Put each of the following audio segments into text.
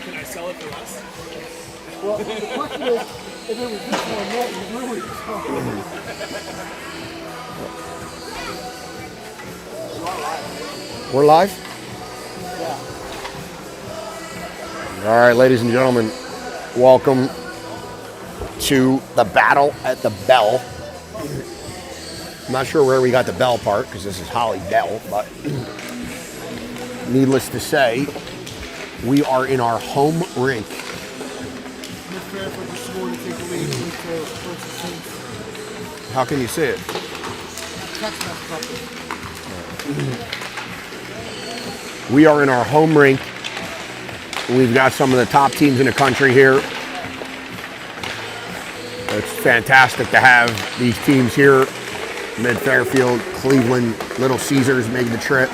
Can I sell it for less? Well, the question is, if it was this one, what would We're live? Yeah. All right, ladies and gentlemen, welcome to the battle at the bell. I'm not sure where we got the bell part because this is Holly Bell, but needless to say, we are in our home rink. How can you see it? We are in our home rink. We've got some of the top teams in the country here. It's fantastic to have these teams here. Mid-Fairfield, Cleveland, Little Caesars make the trip.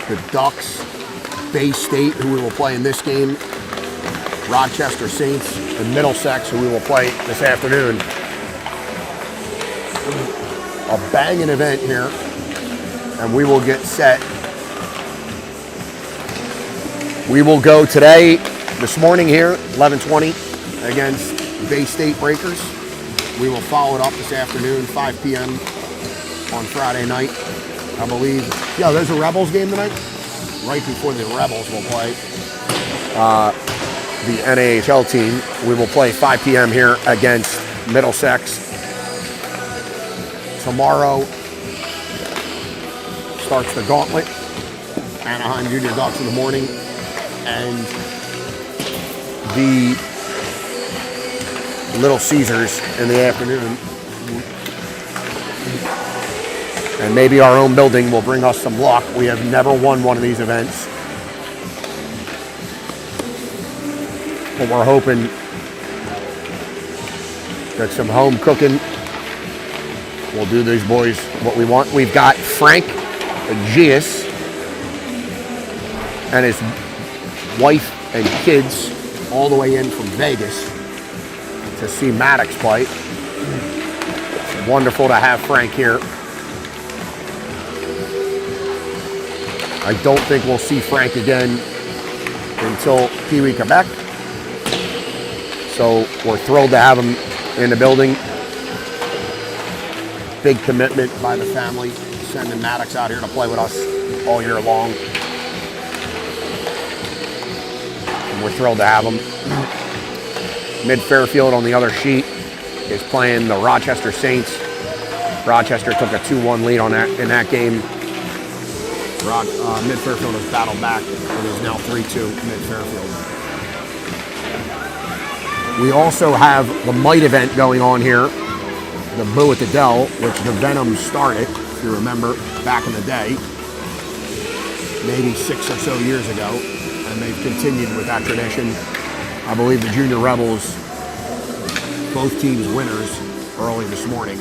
The Ducks, Bay State, who we will play in this game, Rochester Saints, and Middlesex, who we will play this afternoon. A banging event here, and we will get set. We will go today, this morning here, 11:20, against Bay State Breakers. We will follow it up this afternoon, 5 p.m. on Friday night, I believe. Yeah, there's a Rebels game tonight. Right before the Rebels will play the NAHL team. We will play 5 p.m. here against Middlesex. Tomorrow starts the gauntlet. Anaheim Junior Ducks in the morning, and the Little Caesars in the afternoon. And maybe our own building will bring us some luck. We have never won one of these events. But we're hoping that some home cooking will do these boys what we want. We've got Frank Gius and his wife and kids all the way in from Vegas to see Maddox play. It's wonderful to have Frank here. I don't think we'll see Frank again until Pee Wee Quebec. So we're thrilled to have him in the building. Big commitment by the family, sending Maddox out here to play with us all year long. And we're thrilled to have him. Mid-Fairfield on the other sheet is playing the Rochester Saints. Rochester took a 2-1 lead on that in that game. Mid-Fairfield has battled back and is now 3-2 Mid-Fairfield. We also have the Might event going on here, the Boo at the Dell, which the Venom started, if you remember, back in the day, maybe 6 or so years ago, and they've continued with that tradition. I believe the Junior Rebels, both teams winners early this morning.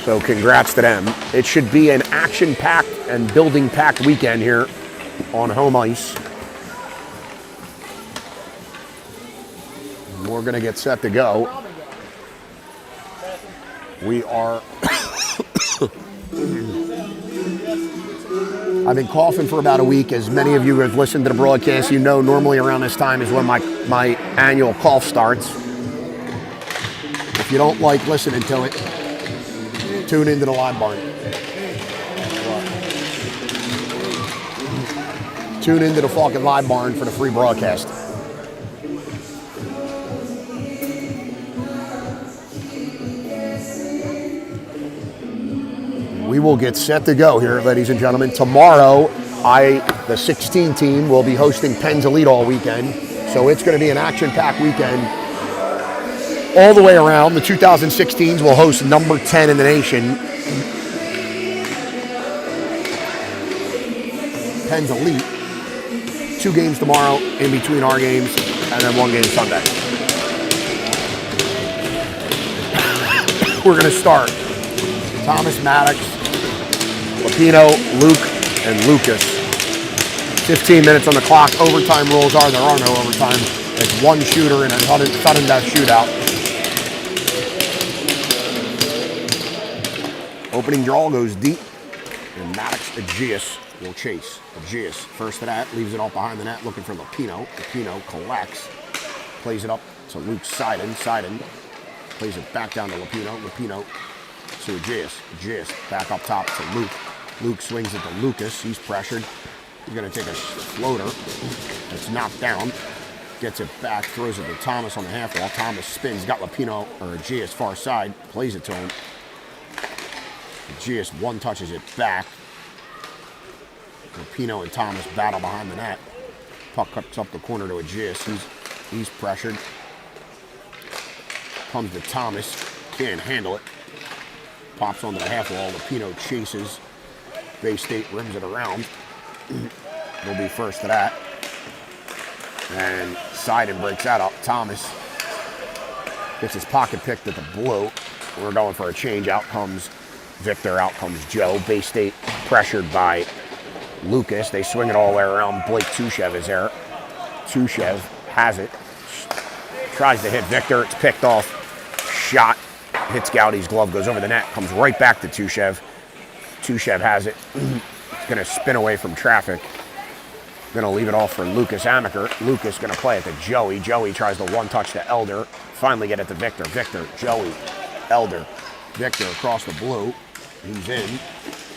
So congrats to them. It should be an action-packed and building-packed weekend here on home ice. We're gonna get set to go. We are, I've been coughing for about a week. As many of you have listened to the broadcast, you know normally around this time is when my annual cough starts. If you don't like listening to it, tune into the Live Barn. Tune into the fucking Live Barn for the free broadcast. We will get set to go here, ladies and gentlemen. Tomorrow, the 16 team, will be hosting Penn's Elite all weekend. So it's going to be an action-packed weekend all the way around. The 2016s will host number 10 in the nation, Penn's Elite. 2 games tomorrow in between our games, and then 1 game Sunday. We're going to start Thomas, Maddox, Lapino, Luke, and Lucas. 15 minutes on the clock. Overtime rules are there are no overtime. It's 1 shooter in a sudden death shootout. Opening draw goes deep, and Maddox Aegeus will chase. Aegeus, first to that, leaves it off behind the net, looking for Lapino. Lapino collects, plays it up to Luke Seiden. Seiden plays it back down to Lapino. Lapino to Aegeus. Aegeus back up top to Luke. Luke swings it to Lucas. He's pressured. He's going to take a floater. It's knocked down. Gets it back, throws it to Thomas on the half wall. Thomas spins, got Lapino or Aegeus far side, plays it to him. Aegeus one touches it back. Lapino and Thomas battle behind the net. Puck cuts up the corner to Aegeus. He's pressured. Comes to Thomas. Can't handle it. Pops onto the half wall. Lapino chases. Bay State rims it around. We'll be first to that. And Seiden breaks that up. Thomas gets his pocket picked at the blue. We're going for a change. Out comes Victor. Out comes Joe. Bay State pressured by Lucas. They swing it all the way around. Blake Tushev is there. Tushev has it. Tries to hit Victor. It's picked off. Shot. Hits Gowdy's glove. Goes over the net. Comes right back to Tushev. Tushev has it. He's going to spin away from traffic. Going to leave it off for Lucas Amaker. Lucas going to play it to Joey. Joey tries the one touch to Elder. Finally get it to Victor. Victor, Joey, Elder. Victor across the blue. He's in.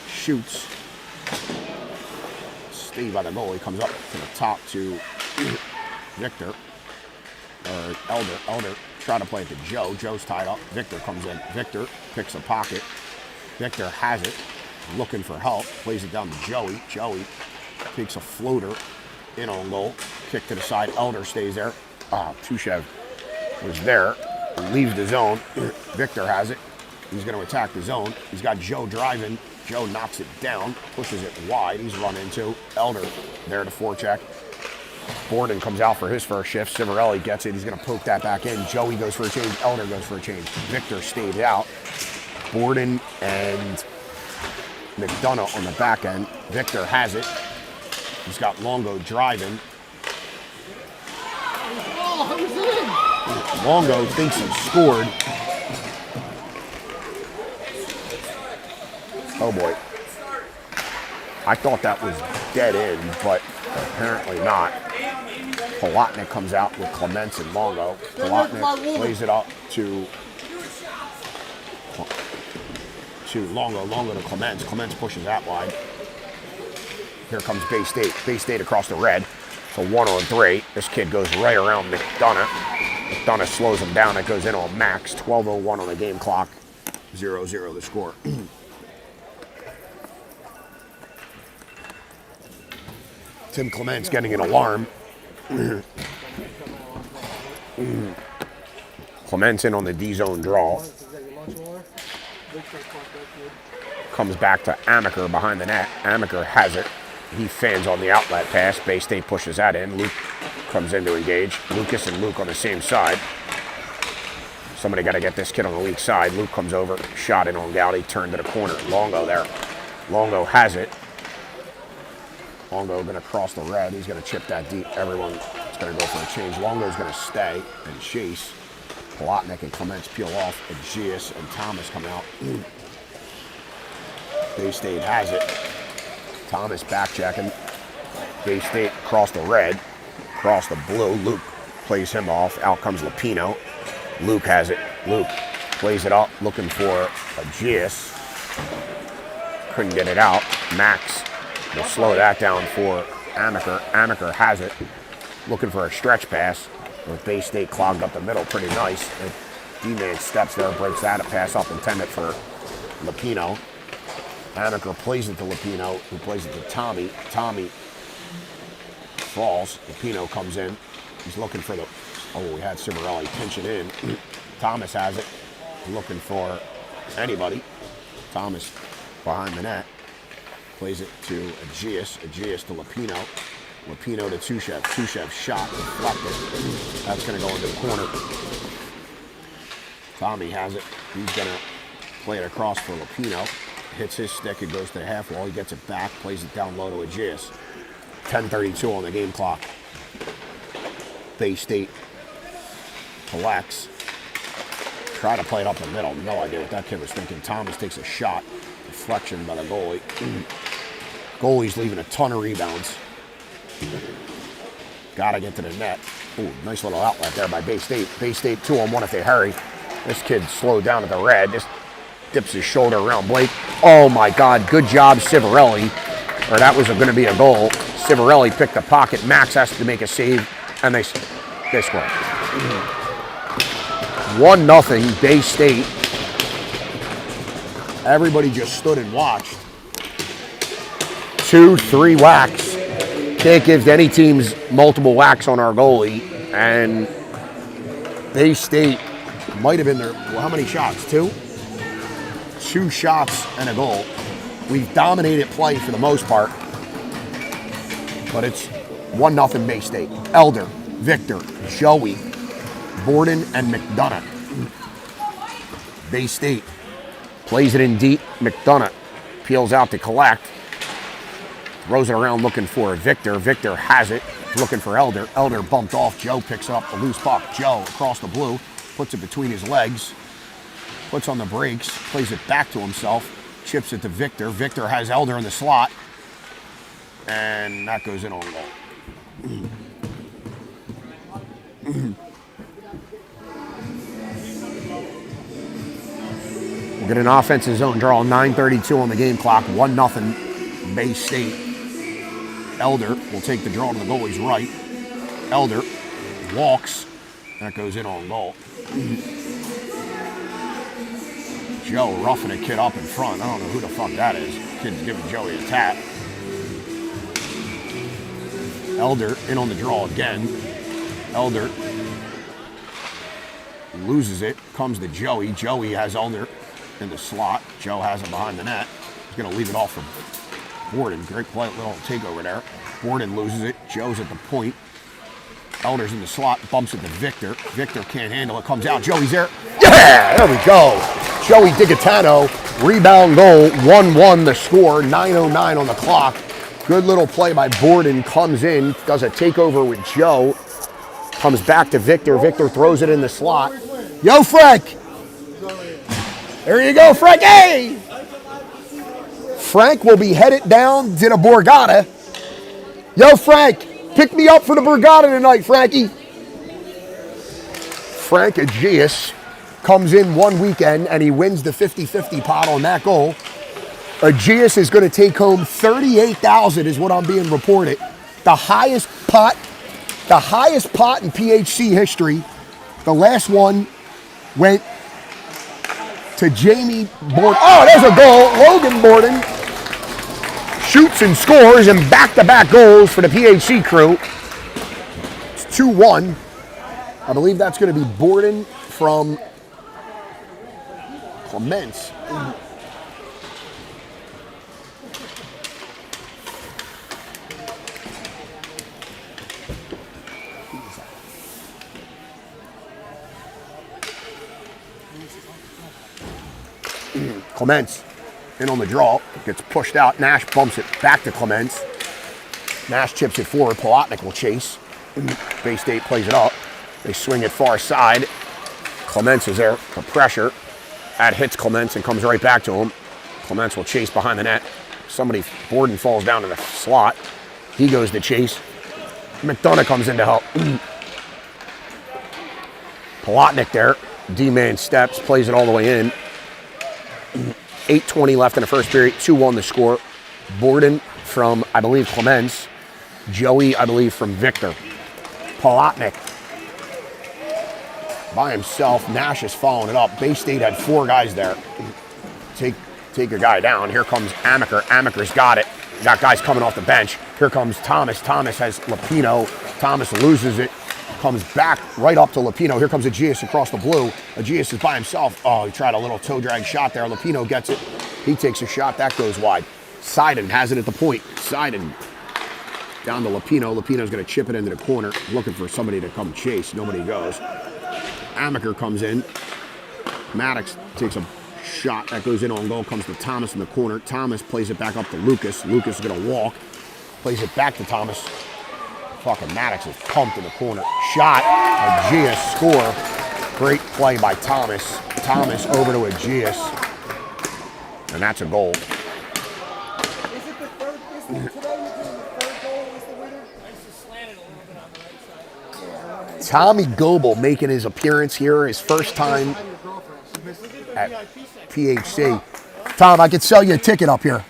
Shoots. Stayed by the goal. He comes up to the top to Victor. Or Elder. Elder try to play it to Joe. Joe's tied up. Victor comes in. Victor picks a pocket. Victor has it. Looking for help. Plays it down to Joey. Joey takes a floater in on goal. Kick to the side. Elder stays there. Tushev was there. Leaves the zone. Victor has it. He's going to attack the zone. He's got Joe driving. Joe knocks it down. Pushes it wide. He's run into. Elder there to forecheck. Borden comes out for his first shift. Civarelli gets it. He's going to poke that back in. Joey goes for a change. Elder goes for a change. Victor stays out. Borden and McDonough on the back end. Victor has it. He's got Longo driving. Longo thinks he scored. Oh boy. I thought that was dead in, but apparently not. Palatnik comes out with Clements and Longo. Palatnik plays it up to Longo. Longo to Clements. Clements pushes that wide. Here comes Bay State. Bay State across the red. It's a 1-on-3. This kid goes right around McDonough. McDonough slows him down. It goes in on Max. 12:01 on the game clock. 0-0 the score. Tim Clements getting an alarm. Clements in on the D-zone draw. Comes back to Amaker behind the net. Amaker has it. He fans on the outlet pass. Bay State pushes that in. Luke comes in to engage. Lucas and Luke on the same side. Somebody got to get this kid on the weak side. Luke comes over. Shot in on Gowdy. Turned to the corner. Longo there. Longo has it. Longo going to cross the red. He's going to chip that deep. Everyone's going to go for a change. Longo's going to stay and chase. Palatnik and Clements peel off. Aegeus and Thomas come out. Bay State has it. Thomas back checking. Bay State across the red. Across the blue. Luke plays him off. Out comes Lapino. Luke has it. Luke plays it up. Looking for Aegeus. Couldn't get it out. Max will slow that down for Amaker. Amaker has it. Looking for a stretch pass. With Bay State clogged up the middle pretty nice. D-man steps there, breaks that. A pass up intended for Lapino. Amaker plays it to Lapino, who plays it to Tommy. Tommy falls. Lapino comes in. He's looking for the... Oh, we had Civarelli pinching in. Thomas has it. Looking for anybody. Thomas behind the net. Plays it to Aegeus. Aegeus to Lapino. Lapino to Tushev. Tushev shot, deflected. That's going to go into the corner. Tommy has it. He's going to play it across for Lapino. Hits his stick. It goes to the half wall. He gets it back. Plays it down low to Aegeus. 10:32 on the game clock. Bay State collects. Try to play it up the middle. No idea what that kid was thinking. Thomas takes a shot. Deflection by the goalie. Goalie's leaving a ton of rebounds. Gotta get to the net. Ooh, nice little outlet there by Bay State. Bay State 2-on-1 if they hurry. This kid slowed down at the red. Just dips his shoulder around Blake. Oh my God, good job Civarelli. Or that was going to be a goal. Civarelli picked the pocket. Max has to make a save, and they score. 1-0 Bay State. Everybody just stood and watched. 2-3 whacks. Can't give any teams multiple whacks on our goalie. And Bay State might have been there. Well, how many shots? 2? 2 shots and a goal. We've dominated play for the most part. But it's 1-0 Bay State. Elder Victor, Joey, Borden, and McDonough. Bay State plays it in deep. McDonough peels out to collect. Throws it around looking for Victor. Victor has it, looking for Elder. Elder bumped off. Joe picks up the loose puck. Joe across the blue, puts it between his legs, puts on the brakes, plays it back to himself, chips it to Victor. Victor has Elder in the slot, and that goes in on goal. We'll get an offensive zone draw, 9:32 on the game clock, 1-0 Bay State. Elder will take the draw to the goalie's right. Elder walks, that goes in on goal. Joe roughing a kid up in front. I don't know who the fuck that is. Kid's giving Joey a tap. Elder in on the draw again. Elder loses it, comes to Joey. Joey has Elder in the slot. Joe has it behind the net. He's going to leave it off for Borden. Great play, little takeover there. Borden loses it. Joe's at the point. Elder's in the slot, bumps it to Victor. Victor can't handle it, comes out. Joey's there. Yeah, there we go. Joey Digatano, rebound goal, 1-1 the score, 9:09 on the clock. Good little play by Borden, comes in, does a takeover with Joe, comes back to Victor. Victor throws it in the slot. Yo, Frank! There you go, Frank. Hey! Frank will be headed down to the Borgata. Yo, Frank, pick me up for the Borgata tonight, Frankie. Frank Aegeus comes in one weekend and he wins the 50-50 pot on that goal. Aegeus is going to take home $38,000 is what I'm being reported. The highest pot in PHC history. The last one went to Jamie Borden. Oh, there's a goal. Logan Borden shoots and scores and back-to-back goals for the PHC crew. It's 2-1. I believe that's going to be Borden from Clements. Clements in on the draw, gets pushed out. Nash bumps it back to Clements. Nash chips it forward. Polotnik will chase. Bay State plays it up. They swing it far side. Clements is there for pressure. That hits Clements and comes right back to him. Clements will chase behind the net. Borden falls down to the slot. He goes to chase. McDonough comes in to help. Polotnik there. D-man steps, plays it all the way in. 8:20 left in the first period. 2-1 the score. Borden from, I believe, Clements. Joey, I believe, from Victor. Polotnik by himself. Nash is following it up. Bay State had 4 guys there. Take a guy down. Here comes Amaker. Amaker's got it. That guy's coming off the bench. Here comes Thomas. Thomas has Lapino. Thomas loses it. Comes back right up to Lapino. Here comes Aegeus across the blue. Aegeus is by himself. Oh, he tried a little toe drag shot there. Lapino gets it. He takes a shot. That goes wide. Seiden has it at the point. Seiden down to Lapino. Lapino's going to chip it into the corner. Looking for somebody to come chase. Nobody goes. Amaker comes in. Maddox takes a shot. That goes in on goal. Comes to Thomas in the corner. Thomas plays it back up to Lucas. Lucas is going to walk. Plays it back to Thomas. Fucking Maddox is pumped in the corner. Shot. Aegeus score. Great play by Thomas. Thomas over to Aegeus. And that's a goal. Is it the third? Is it today? The third goal was the winner? Slanted a little bit on the right side. Tommy Goebel making his appearance here, his first time at PHC. Tom, I could sell you a ticket up here.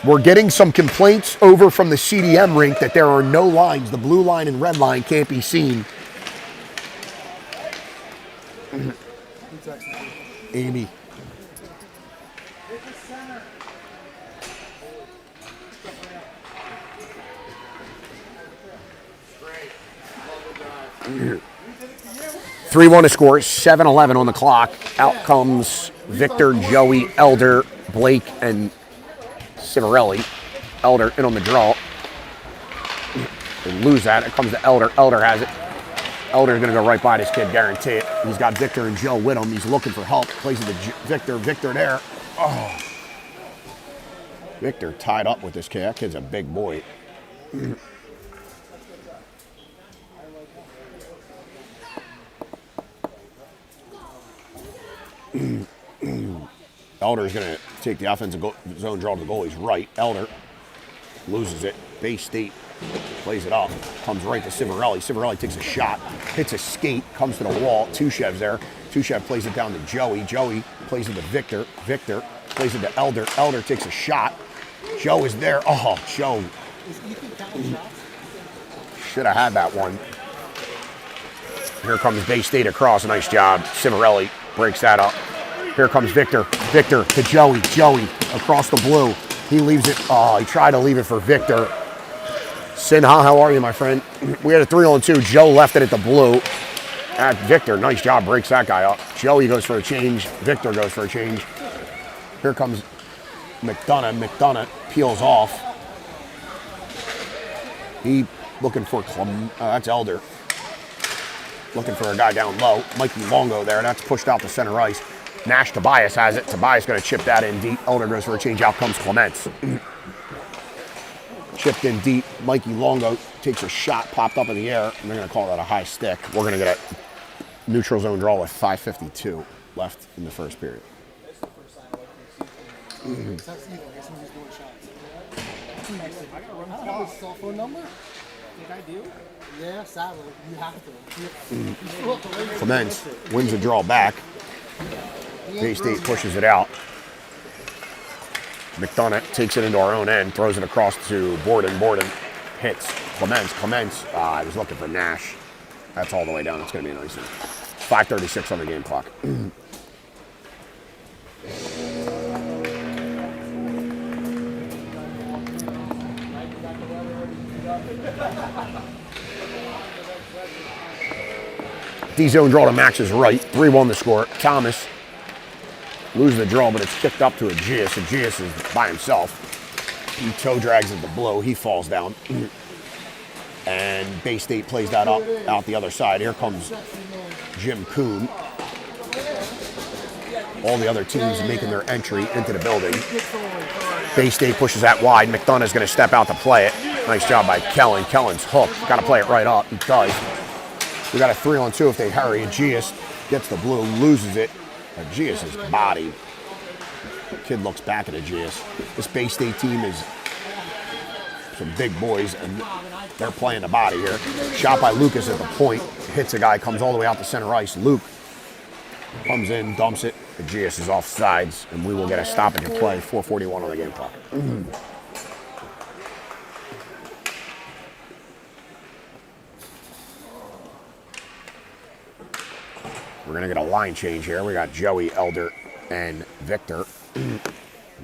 We're getting some complaints over from the CDM rink that there are no lines. The blue line and red line can't be seen. Amy. Here. 3-1 to score, 7-11 on the clock. Out comes Victor, Joey, Elder, Blake and Civarelli. Elder in on the draw. They lose that. It comes to Elder. Elder has it. Elder's going to go right by this kid, guarantee it. He's got Victor and Joe with him. He's looking for help. Plays it to Victor. Victor there. Oh. Victor tied up with this kid. That kid's a big boy. Elder's going to take the offensive zone draw to the goalie's right. Elder loses it. Bay State plays it up. Comes right to Civarelli. Civarelli takes a shot. Hits a skate. Comes to the wall. Tushev's there. Tushev plays it down to Joey. Joey plays it to Victor. Victor plays it to Elder. Elder takes a shot. Joe is there. Oh, Joe. Should have had that one. Here comes Bay State across. Nice job. Civarelli breaks that up. Here comes Victor. Victor to Joey. Joey across the blue. He leaves it. Oh, he tried to leave it for Victor. Sinha, how are you, my friend? We had a 3-on-2. Joe left it at the blue. Victor, nice job, breaks that guy up. Joey goes for a change. Victor goes for a change. Here comes McDonough. McDonough peels off. He looking for that's Elder. Looking for a guy down low. Mikey Longo there. That's pushed out to center ice. Nash Tobias has it. Tobias going to chip that in deep. Elder goes for a change. Out comes Clements. Chipped in deep. Mikey Longo takes a shot, popped up in the air, and they're going to call that a high stick. We're going to get a neutral zone draw with 5:52 left in the first period. I don't have his cell phone number. Think I do? Yeah, sadly, you have to. Clements wins the draw back. Bay State pushes it out. McDonough takes it into our own end, throws it across to Borden. Borden hits Clements. Clements, I was looking for Nash. That's all the way down. It's going to be a nice one. 5:36 on the game clock. D-zone draw to Max's right. 3-1 the score. Thomas loses the draw, but it's kicked up to Aegeus. Aegeus is by himself. He toe drags at the blow. He falls down. And Bay State plays that up out the other side. Here comes Jim Kuhn. All the other teams making their entry into the building. Bay State pushes that wide. McDonough's going to step out to play it. Nice job by Kellen. Kellen's hooked. Got to play it right up. He does. We got a 3-on-2 if they hurry. Aegeus gets the blue, loses it. Aegeus is bodied. Kid looks back at Aegeus. This Bay State team is some big boys, and they're playing the body here. Shot by Lucas at the point. Hits a guy, comes all the way out to center ice. Luke comes in, dumps it. Aegeus is off sides, and we will get a stoppage of play. 4:41 on the game clock. We're going to get a line change here. We got Joey, Elder, and Victor.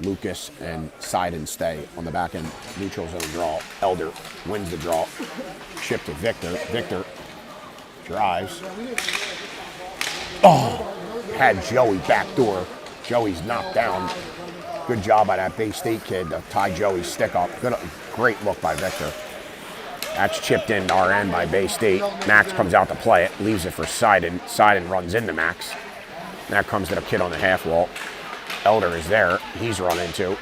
Lucas and side and stay on the back end. Neutral zone draw. Elder wins the draw. Chip to Victor. Victor drives. Oh, had Joey backdoor. Joey's knocked down. Good job by that Bay State kid to tie Joey's stick up. Good, great look by Victor. That's chipped in our end by Bay State. Max comes out to play it, leaves it for Seiden. Seiden runs into Max. That comes to the kid on the half wall. Elder is there. He's run into.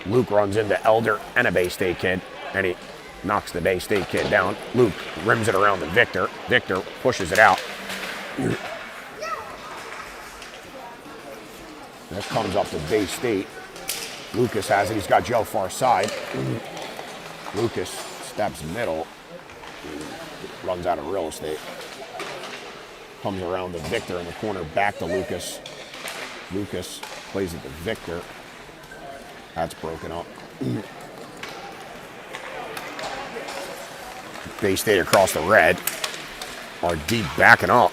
Luke runs into Elder and a Bay State kid, and he knocks the Bay State kid down. Luke rims it around to Victor. Victor pushes it out. That comes up to Bay State. Lucas has it. He's got Joe far side. Lucas steps middle. Runs out of real estate. Comes around to Victor in the corner, back to Lucas. Lucas plays it to Victor. That's broken up. Bay State across the red. Our deep backing up.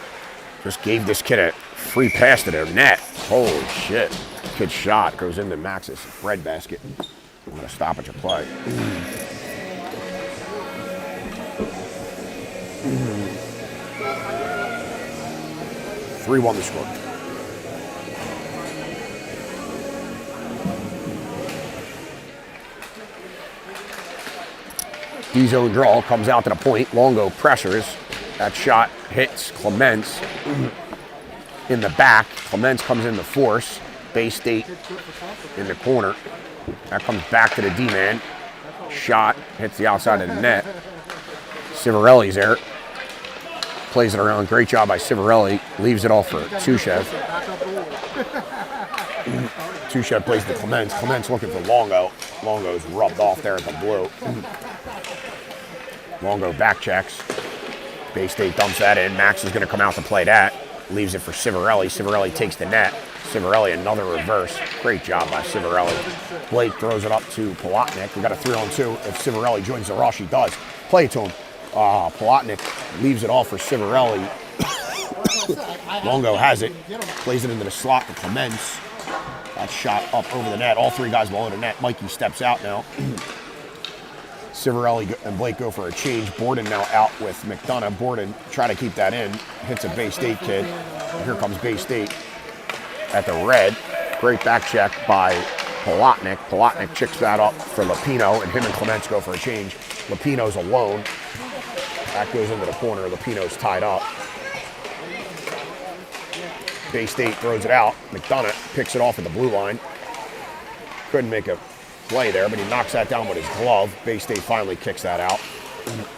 Just gave this kid a free pass to their net. Holy shit. Kid shot goes into Max's bread basket. I'm going to stop at your play. 3-1 the score. D-zone draw, comes out to the point. Longo pressures. That shot hits Clements in the back. Clements comes in the force. Bay State in the corner. That comes back to the D-man. Shot hits the outside of the net. Civarelli's there. Plays it around. Great job by Civarelli. Leaves it off for Tushev. Tushev plays to Clements. Clements looking for Longo. Longo's rubbed off there at the blue. Longo back checks. Bay State dumps that in. Max is going to come out to play that. Leaves it for Civarelli. Civarelli takes the net. Civarelli another reverse. Great job by Civarelli. Blake throws it up to Palatnik. We got a 3-on-2. If Civarelli joins the rush, he does. Play it to him. Palatnik leaves it off for Civarelli. Longo has it. Plays it into the slot for Clements. That shot up over the net. All three guys below the net. Mikey steps out now. Civarelli and Blake go for a change. Borden now out with McDonough. Borden try to keep that in. Hits a Bay State kid. Here comes Bay State at the red. Great back check by Palatnik. Palatnik chicks that up for Lapino, and him and Clements go for a change. Lapino's alone. That goes into the corner. Lapino's tied up. Bay State throws it out. McDonough picks it off at the blue line. Couldn't make a play there, but he knocks that down with his glove. Bay State finally kicks that out.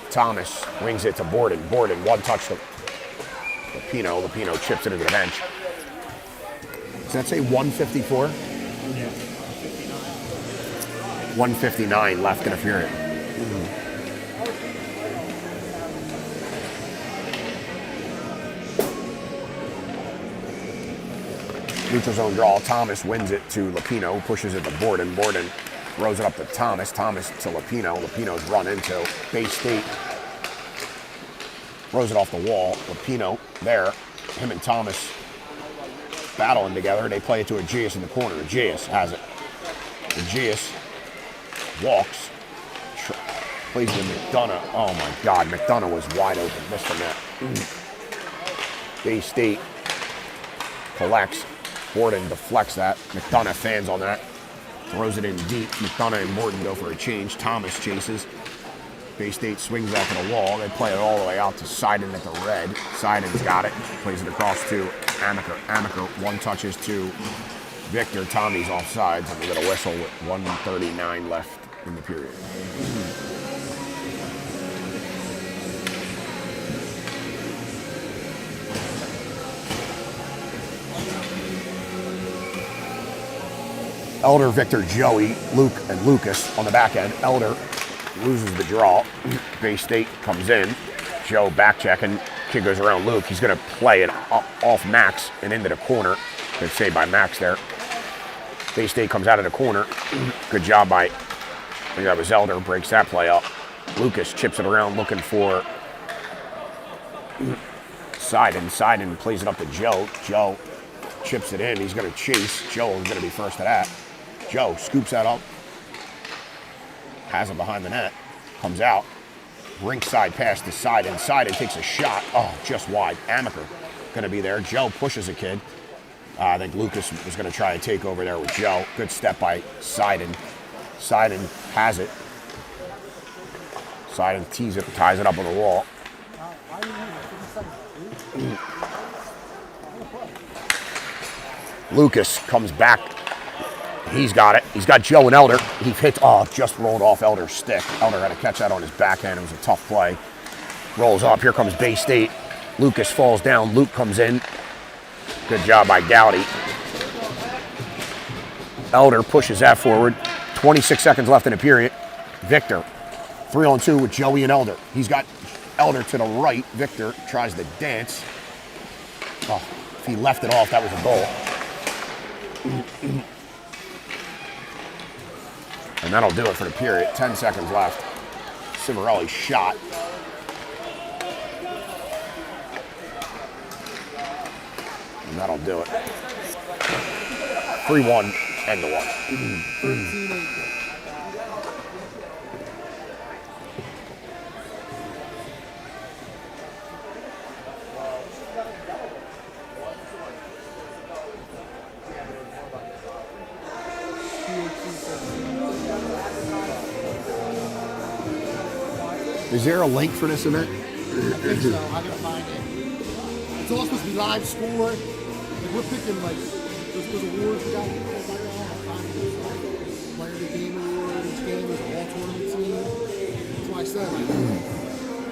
Thomas wings it to Borden. Borden, one touch to Lapino. Lapino chips it into the bench. Does that say 154? 159 left in the period. Neutral zone draw. Thomas wins it to Lapino, pushes it to Borden. Borden throws it up to Thomas. Thomas to Lapino. Lapino's run into Bay State. Throws it off the wall. Lapino there. Him and Thomas battling together. They play it to Aegeus in the corner. Aegeus has it. Aegeus walks. Plays it to McDonough. Oh my God, McDonough was wide open. Missed the net. Bay State collects. Borden deflects that. McDonough fans on that. Throws it in deep. McDonough and Borden go for a change. Thomas chases. Bay State swings that to the wall. They play it all the way out to Seiden at the red. Seiden's got it. Plays it across to Amaker. Amaker, one touches to Victor. Tommy's offsides, and we get a whistle with 1:39 left in the period. Elder, Victor, Joey, Luke, and Lucas on the back end. Elder loses the draw. Bay State comes in. Joe back checking. Kid goes around Luke. He's going to play it up off Max and into the corner. Good save by Max there. Bay State comes out of the corner. Good job by, I think that was Elder, breaks that play up. Lucas chips it around looking for Seiden. Seiden plays it up to Joe. Joe chips it in. He's going to chase. Joe is going to be first to that. Joe scoops that up. Has it behind the net. Comes out. Rink side pass to Seiden. Seiden takes a shot. Oh, just wide. Amaker going to be there. Joe pushes a kid. I think Lucas was going to try to take over there with Joe. Good step by Seiden. Seiden has it. Seiden ties it up on the wall. Lucas comes back. He's got it. He's got Joe and Elder. He hits, just rolled off Elder's stick. Elder had to catch that on his backhand. It was a tough play. Rolls up. Here comes Bay State. Lucas falls down. Luke comes in. Good job by Gowdy. Elder pushes that forward. 26 seconds left in the period. Victor, 3-on-2 with Joey and Elder. He's got Elder to the right. Victor tries to dance. Oh, if he left it off, that was a goal. And that'll do it for the period. 10 seconds left. Civarelli shot. And that'll do it. 3-1, end to 1. Is there a link for this event? I think so. I gotta find it. It's all supposed to be live score. Like we're picking like those awards we got. Player of the game award. Each game is all tournament team. That's why I said like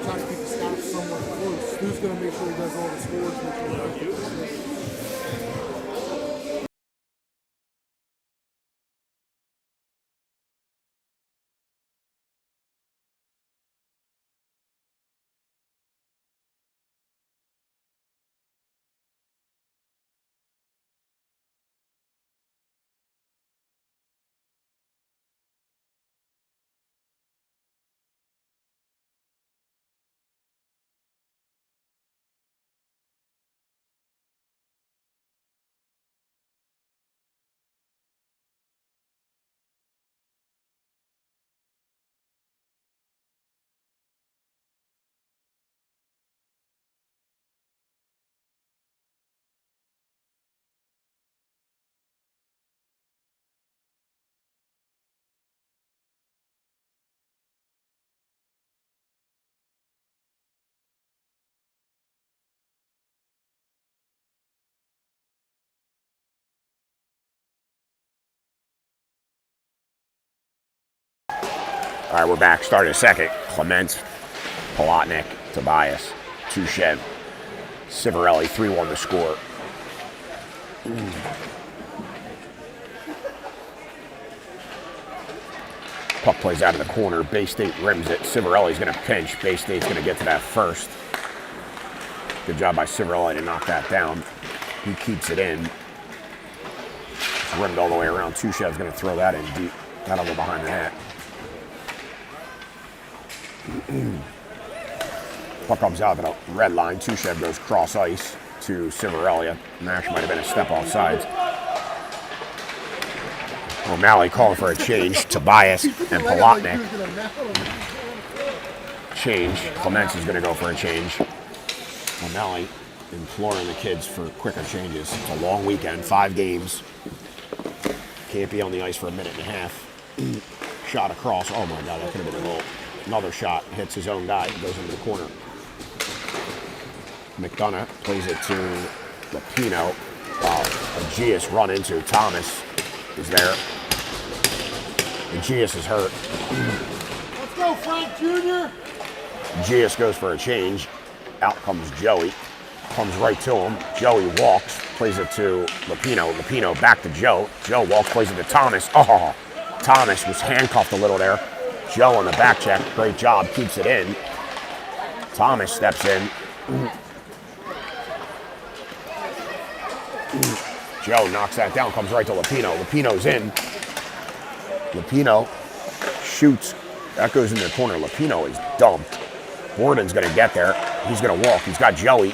try to keep the stats somewhat close. Who's gonna make sure he does all the scores? Make sure he does it. All right, we're back. Starting a second. Clements, Polotnik, Tobias, Tushev, Civarelli, 3-1 to score. Puck plays out of the corner. Bay State rims it. Civarelli's going to pinch. Bay State's going to get to that first. Good job by Civarelli to knock that down. He keeps it in. It's rimmed all the way around. Tushev's going to throw that in deep. That'll go behind the net. Puck comes out to the red line. Tushev goes cross ice to Civarelli. Nash might have been a step off sides. O'Malley calling for a change. Tobias and Polotnik. Change. Clements is going to go for a change. O'Malley imploring the kids for quicker changes. It's a long weekend, 5 games. Can't be on the ice for a minute and a half. Shot across. Oh my God, that could have been a goal. Another shot, hits his own guy, goes into the corner. McDonough plays it to Lapino. Aegeus run into Thomas is there. Aegeus is hurt. Let's go, Frank Jr. Aegeus goes for a change. Out comes Joey. Comes right to him. Joey walks, plays it to Lapino. Lapino back to Joe. Joe walks, plays it to Thomas. Oh, Thomas was handcuffed a little there. Joe on the back check, great job, keeps it in. Thomas steps in. Joe knocks that down, comes right to Lapino. Lapino's in. Lapino shoots. That goes in the corner. Lapino is dumped. Borden's going to get there. He's going to walk. He's got Joey.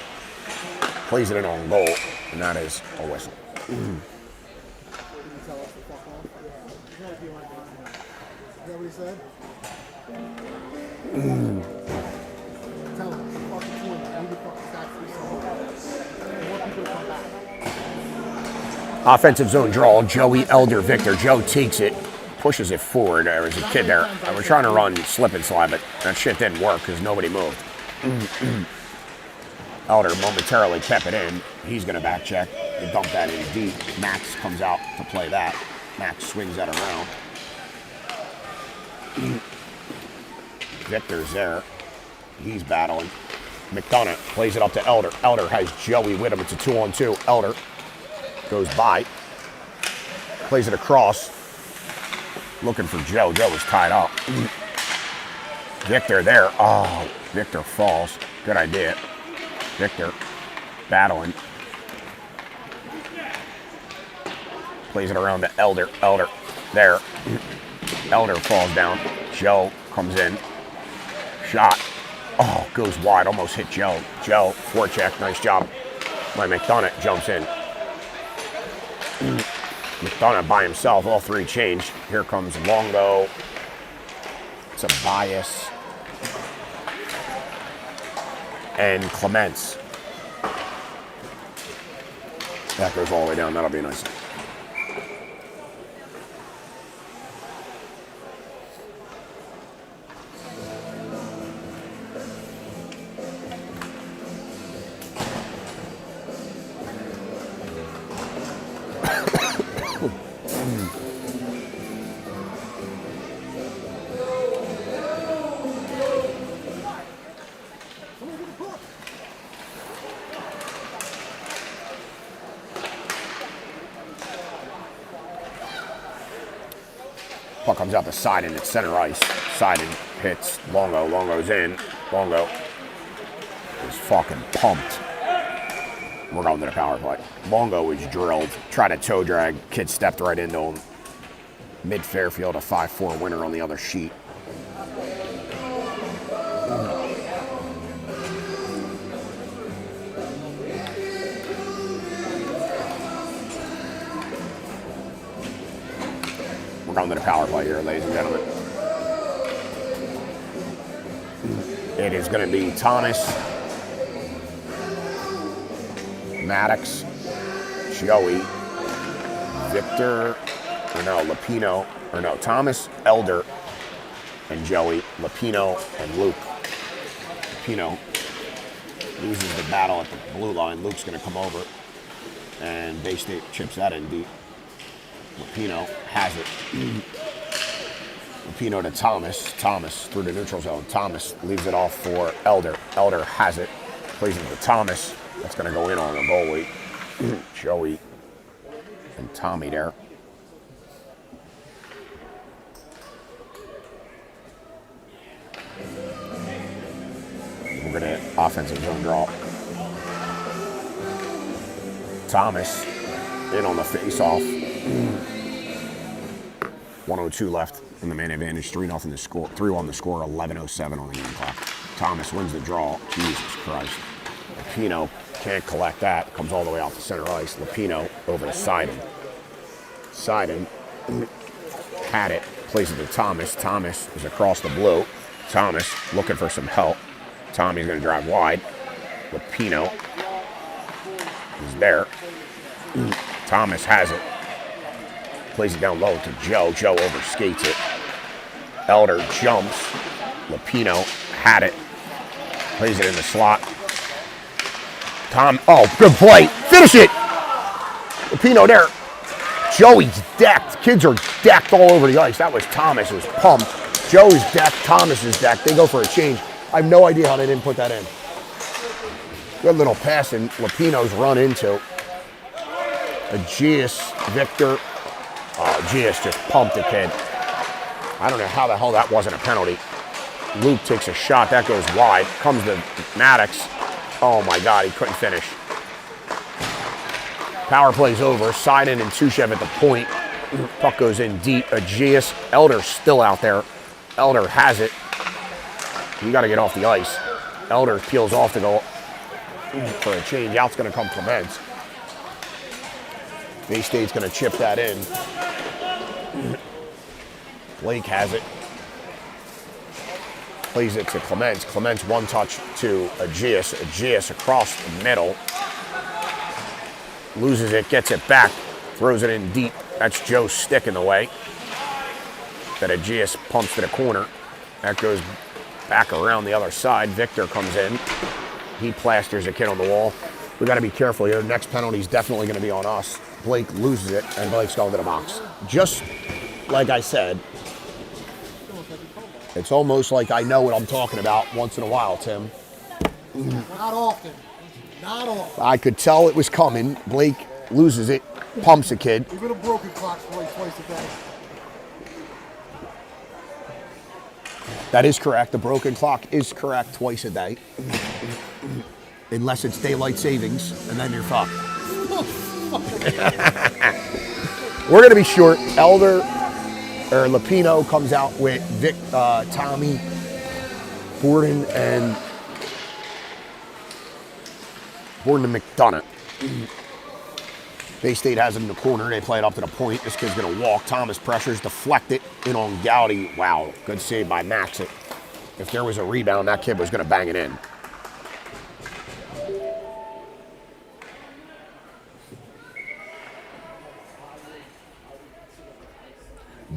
Plays it in on goal, and that is a whistle. Is that what he said? Tell him, fucking team, I need to fucking stack 3 songs. I want people to come back. Offensive zone draw. Joey, Elder, Victor. Joe takes it, pushes it forward. There was a kid there. We're trying to run slip and slide, but that shit didn't work because nobody moved. Elder momentarily kept it in. He's going to back check. They dump that in deep. Max comes out to play that. Max swings that around. Victor's there. He's battling. McDonough plays it up to Elder. Elder has Joey with him. It's a 2-on-2. Elder goes by. Plays it across. Looking for Joe. Joe is tied up. Victor there. Oh, Victor falls. Good idea. Victor battling. Plays it around to Elder. Elder there. Elder falls down. Joe comes in. Shot. Oh, goes wide. Almost hit Joe. Joe, forecheck. Nice job by McDonough. Jumps in. McDonough by himself. All 3 change. Here comes Longo. It's a bias. And Clements. That goes all the way down. That'll be nice. Puck comes out the side and it's center ice. Side and hits Longo. Longo's in. Longo is fucking pumped. We're going to the power play. Longo is drilled. Tried a toe drag. Kid stepped right into him. Mid Fairfield, a 5-4 winner on the other sheet. We're going to the power play here, ladies and gentlemen. It is going to be Thomas, Maddox, Joey, Victor, Thomas, Elder, and Joey, Lapino, and Luke. Lapino loses the battle at the blue line. Luke's going to come over, and Bay State chips that in deep. Lapino has it. Lapino to Thomas. Thomas through the neutral zone. Thomas leaves it off for Elder. Elder has it. Plays it to Thomas. That's going to go in on the goalie. Joey and Tommy there. We're going to offensive zone draw. Thomas in on the face-off. 1:02 left in the man advantage. 3-0 to score. 3-1 the score. 11:07 on the game clock. Thomas wins the draw. Jesus Christ. Lapino can't collect that. Comes all the way out to center ice. Lapino over to Seiden. Seiden had it. Plays it to Thomas. Thomas is across the blue. Thomas looking for some help. Tommy's going to drive wide. Lapino is there. Thomas has it. Plays it down low to Joe. Joe overskates it. Elder jumps. Lapino had it. Plays it in the slot. Good play. Finish it. Lapino there. Joey's decked. Kids are decked all over the ice. That was Thomas. It was pumped. Joey's decked. Thomas is decked. They go for a change. I have no idea how they didn't put that in. Good little pass, and Lapino's run into Aegeus, Victor. Aegeus just pumped the kid. I don't know how the hell that wasn't a penalty. Luke takes a shot. That goes wide. Comes to Maddox. Oh, my God. He couldn't finish. Power play's over. Seiden and Tushev at the point. Puck goes in deep. Aegeus. Elder's still out there. Elder has it. You got to get off the ice. Elder peels off to go for a change. Out's going to come Clements. Bay State's going to chip that in. Blake has it. Plays it to Clements. Clements one touch to Aegeus. Aegeus across the middle. Loses it, gets it back. Throws it in deep. That's Joe's stick in the way. That Aegeus pumps to the corner. That goes back around the other side. Victor comes in. He plasters a kid on the wall. We got to be careful here. Next penalty is definitely going to be on us. Blake loses it, and Blake's going to the box. Just like I said, it's almost like I know what I'm talking about once in a while, Tim. Not often. Not often. I could tell it was coming. Blake loses it, pumps a kid. Even a broken clock's twice a day. That is correct. The broken clock is correct twice a day. Unless it's daylight savings, and then you're fucked. We're going to be short. Lapino comes out with Tommy, Borden, and McDonough. Bay State has it in the corner. They play it up to the point. This kid's going to walk. Thomas pressures, deflect it in on Gowdy. Wow, good save by Max. If there was a rebound, that kid was going to bang it in.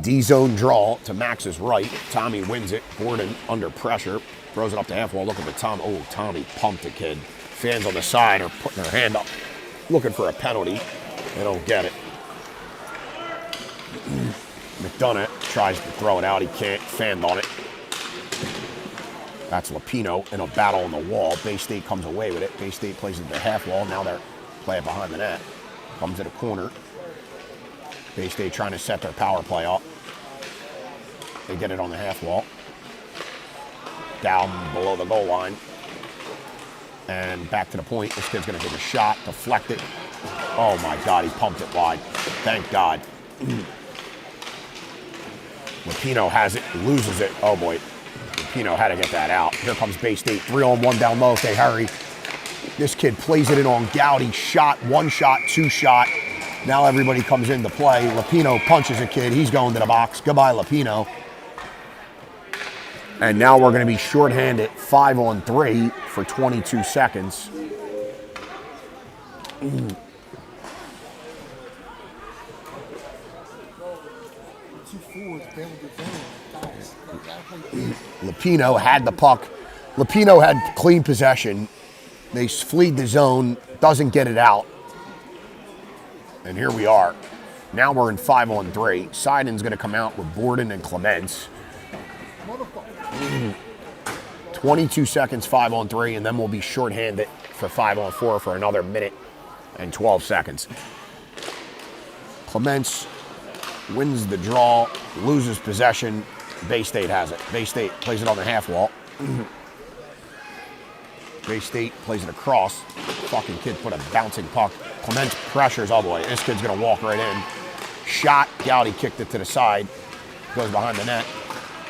D-zone draw to Max's right. Tommy wins it. Borden under pressure. Throws it up the half wall. Looking for Tom. Oh, Tommy pumped the kid. Fans on the side are putting their hand up, looking for a penalty. They don't get it. McDonough tries to throw it out. He can't. Fanned on it. That's Lapino in a battle on the wall. Bay State comes away with it. Bay State plays it to the half wall. Now they're playing behind the net. Comes to the corner. Bay State trying to set their power play up. They get it on the half wall. Down below the goal line. And back to the point. This kid's going to take a shot, deflect it. Oh my God, he pumped it wide. Thank God. Lapino has it, loses it. Oh boy. Lapino had to get that out. Here comes Bay State. 3-on-1 down low if they hurry. This kid plays it in on Gowdy. Shot, 1 shot, 2 shot. Now everybody comes into play. Lapino punches a kid. He's going to the box. Goodbye, Lapino. And now we're going to be shorthanded 5-on-3 for 22 seconds. Lapino had the puck. Lapino had clean possession. They fleed the zone, doesn't get it out. And here we are. Now we're in 5-on-3. Seiden's going to come out with Borden and Clements. 22 seconds, 5-on-3, and then we'll be shorthanded for 5-on-4 for another minute and 12 seconds. Clements wins the draw, loses possession. Bay State has it. Bay State plays it on the half wall. Bay State plays it across. Fucking kid put a bouncing puck. Clements pressures. Oh boy, this kid's gonna walk right in. Shot. Gowdy kicked it to the side. Goes behind the net.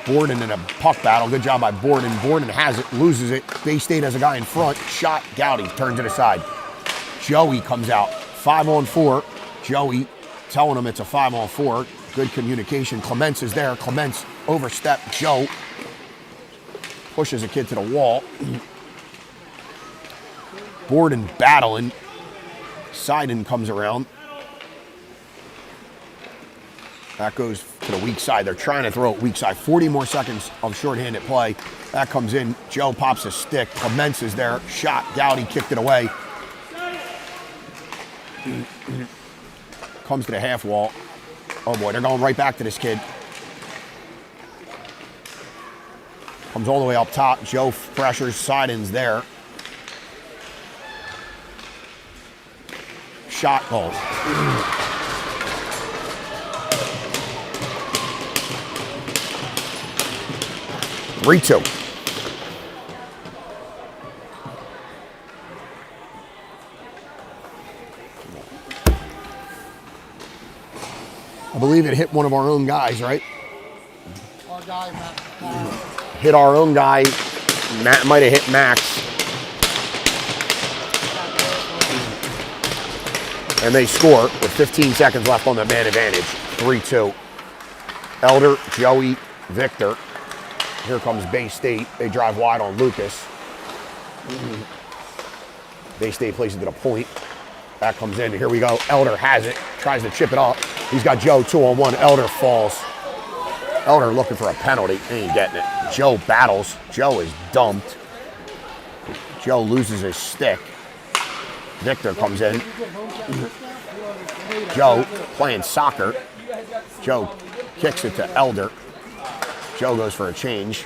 Borden in a puck battle. Good job by Borden. Borden has it, loses it. Bay State has a guy in front. Shot. Gowdy turns it aside. Joey comes out. 5-on-4. Joey telling him it's a 5-on-4. Good communication. Clements is there. Clements overstepped. Joe pushes a kid to the wall. Borden battling. Seiden comes around. That goes to the weak side. They're trying to throw it weak side. 40 more seconds of shorthanded play. That comes in. Joe pops a stick. Clements is there. Shot. Gowdy kicked it away. Comes to the half wall. Oh boy, they're going right back to this kid. Comes all the way up top. Joe pressures. Seiden's there. Shot goal. 3-2. I believe it hit one of our own guys, right? Our guy, Matt. Hit our own guy. Matt might have hit Max. And they score with 15 seconds left on the man advantage. 3-2. Elder, Joey, Victor. Here comes Bay State. They drive wide on Lucas. Bay State plays it to the point. That comes in. Here we go. Elder has it. Tries to chip it up. He's got Joe 2-on-1. Elder falls. Elder looking for a penalty. Ain't getting it. Joe battles. Joe is dumped. Joe loses his stick. Victor comes in. Joe playing soccer. Joe kicks it to Elder. Joe goes for a change.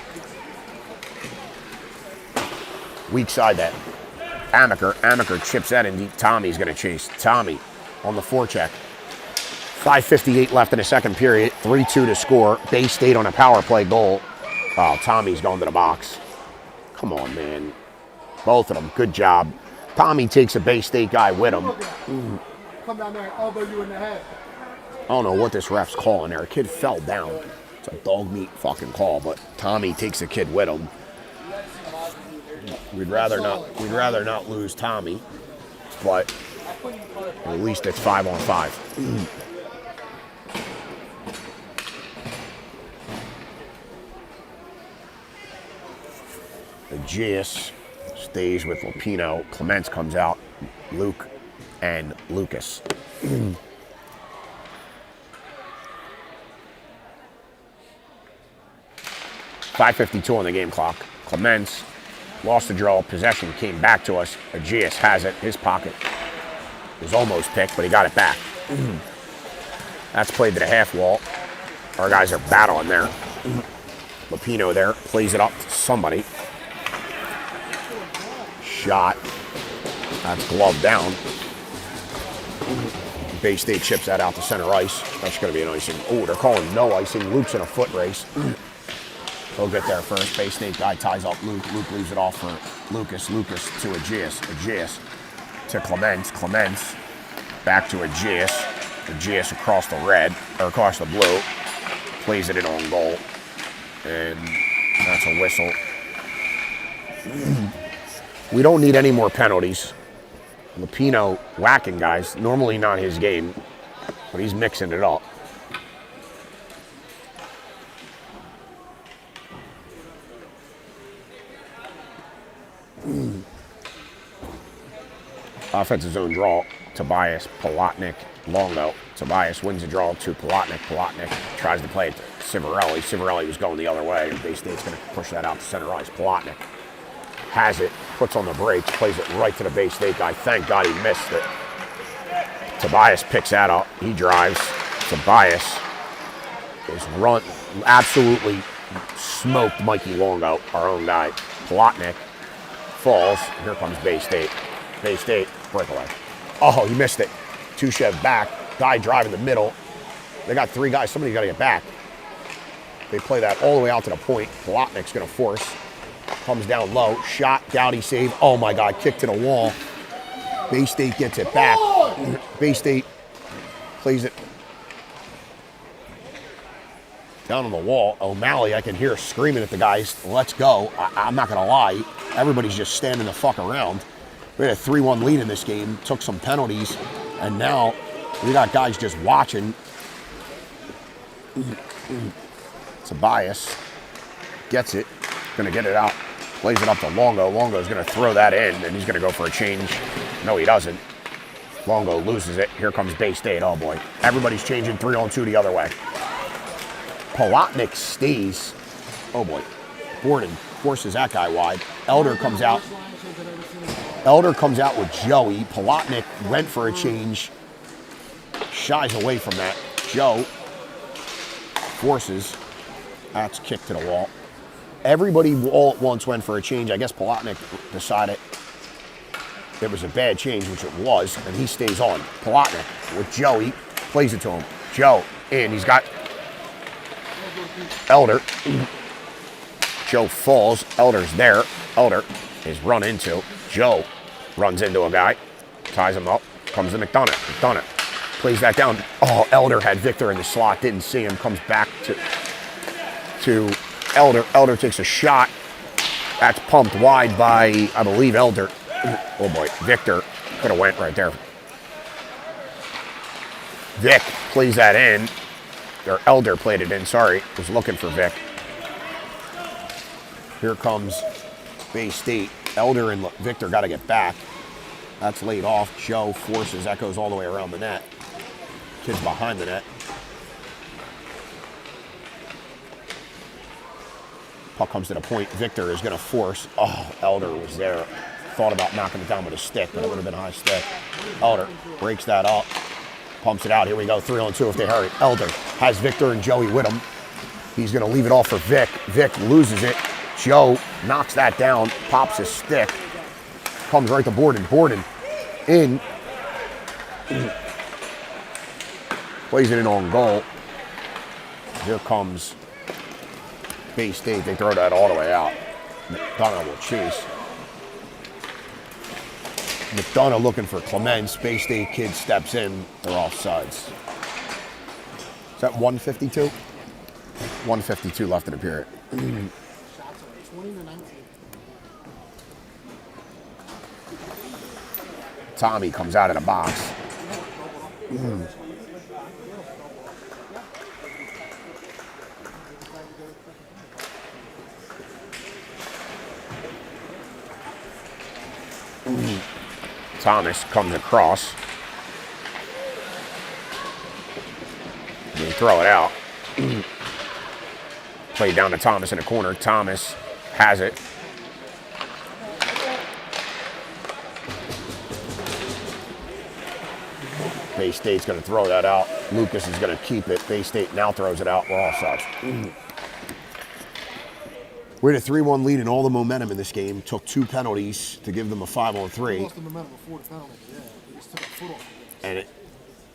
Weak side that. Amaker. Amaker chips that in deep. Tommy's going to chase. Tommy on the forecheck. 5:58 left in the second period. 3-2 to score. Bay State on a power play goal. Oh, Tommy's going to the box. Come on, man. Both of them. Good job. Tommy takes a Bay State guy with him. Come down there and elbow you in the head. I don't know what this ref's calling there. A kid fell down. It's a dog meat fucking call, but Tommy takes a kid with him. We'd rather not lose Tommy, but at least it's 5-on-5. Aegeus stays with Lapino. Clements comes out. Luke and Lucas. 5:52 on the game clock. Clements lost the draw. Possession came back to us. Aegeus has it. His pocket was almost picked, but he got it back. That's played to the half wall. Our guys are battling there. Lapino there. Plays it up to somebody. Shot. That's gloved down. Bay State chips that out to center ice. That's going to be an icing. Oh, they're calling no icing. Luke's in a foot race. He'll get there first. Bay State guy ties up Luke. Luke leaves it off for Lucas. Lucas to Aegeus. Aegeus to Clements. Clements back to Aegeus. Aegeus across the red, or across the blue. Plays it in on goal. And that's a whistle. We don't need any more penalties. Lupino whacking guys. Normally not his game, but he's mixing it up. Offensive zone draw. Tobias, Palatnik, Longo. Tobias wins the draw to Palatnik. Palatnik tries to play it to Civarelli. Civarelli was going the other way. Bay State's going to push that out to center ice. Palatnik has it, puts on the brakes, plays it right to the Bay State guy. Thank God he missed it. Tobias picks that up. He drives. Tobias is absolutely smoked Mikey Longo, our own guy. Palatnik falls. Here comes Bay State. Bay State, breakaway. Oh, he missed it. Tushev back. Guy driving the middle. They got three guys. Somebody's got to get back. They play that all the way out to the point. Palatnik's going to force. Comes down low. Shot. Dowdy save. Oh, my God. Kick to the wall. Bay State gets it back. Bay State plays it down on the wall. O'Malley, I can hear screaming at the guys, let's go. I'm not going to lie. Everybody's just standing the fuck around. We had a 3-1 lead in this game, took some penalties, and now we got guys just watching. Tobias gets it, going to get it out, plays it up to Longo. Longo's going to throw that in, and he's going to go for a change. No, he doesn't. Longo loses it. Here comes Bay State. Oh, boy. Everybody's changing 3-on-2 the other way. Palatnik stays. Oh, boy. Borden forces that guy wide. Elder comes out. Elder comes out with Joey. Palatnik went for a change. Shies away from that. Joe forces. That's kicked to the wall. Everybody all at once went for a change. I guess Palatnik decided it was a bad change, which it was, and he stays on. Palatnik with Joey, plays it to him. Joe, and he's got Elder. Joe falls. Elder's there. Elder is run into. Joe runs into a guy, ties him up, comes to McDonough. McDonough plays that down. Oh, Elder had Victor in the slot, didn't see him, comes back to Elder. Elder takes a shot. That's pumped wide by, I believe, Elder. Oh boy, Victor could have went right there. Vic plays that in. Or Elder played it in, sorry. Was looking for Vic. Here comes Bay State. Elder and Victor got to get back. That's laid off. Joe forces. That goes all the way around the net. Kid's behind the net. Puck comes to the point. Victor is going to force. Oh, Elder was there. Thought about knocking it down with a stick, but it would have been a high stick. Elder breaks that up. Pumps it out. Here we go. 3-on-2 if they hurry. Elder has Victor and Joey with him. He's going to leave it off for Vic. Vic loses it. Joe knocks that down. Pops his stick. Comes right to Borden. Borden in. Plays it in on goal. Here comes Bay State. They throw that all the way out. McDonough will chase. McDonough looking for Clements. Bay State kid steps in. They're off sides. Is that 152? 152 left in the period. Tommy comes out of the box. Thomas comes across. They throw it out. Played down to Thomas in the corner. Thomas has it. Bay State's going to throw that out. Lucas is going to keep it. Bay State now throws it out. We're all such. We're at a 3-1 lead and all the momentum in this game. Took 2 penalties to give them a 5-on-3. Lost the momentum before the penalty. Yeah, they just took a foot off.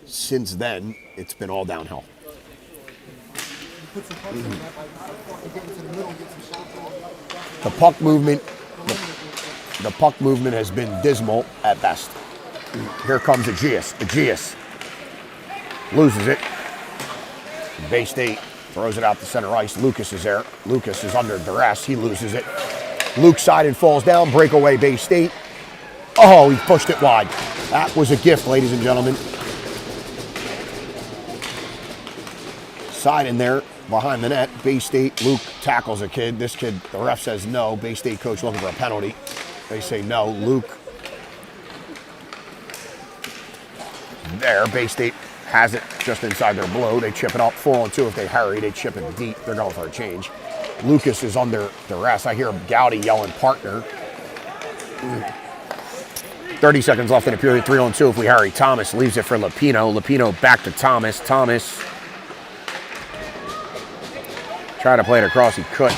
Since then, it's been all downhill. Put some pressure on that by fucking getting to the middle and get some shots on. The puck movement has been dismal at best. Here comes Aegeus. Aegeus loses it. Bay State throws it out to center ice. Lucas is there. Lucas is under duress. He loses it. Luke Seiden falls down. Breakaway Bay State. Oh, he pushed it wide. That was a gift, ladies and gentlemen. Seiden there behind the net. Bay State, Luke tackles a kid. This kid, the ref says no. Bay State coach looking for a penalty. They say no. Luke there. Bay State has it just inside their blue. They chip it up 4-on-2. If they hurry, they chip it deep. They're going for a change. Lucas is under duress. I hear Gowdy yelling partner. 30 seconds left in the period. 3-on-2 if we hurry. Thomas leaves it for Lapino. Lapino back to Thomas. Thomas tried to play it across. He couldn't.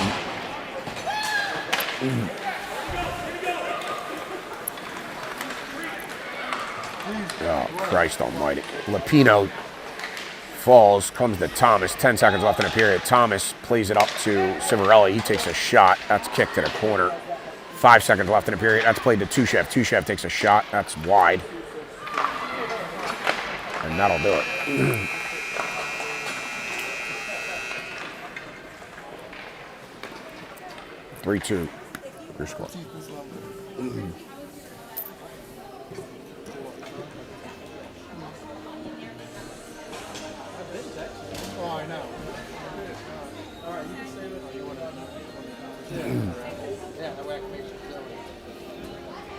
Oh, Christ almighty. Lapino falls, comes to Thomas. 10 seconds left in the period. Thomas plays it up to Civarelli. He takes a shot. That's kicked to the corner. 5 seconds left in the period. That's played to Tushev. Tushev takes a shot. That's wide. And that'll do it. Three-two. Your score. Oh, I know. All right, you can say that. Or you want to? Yeah, that way I can make sure you're doing it.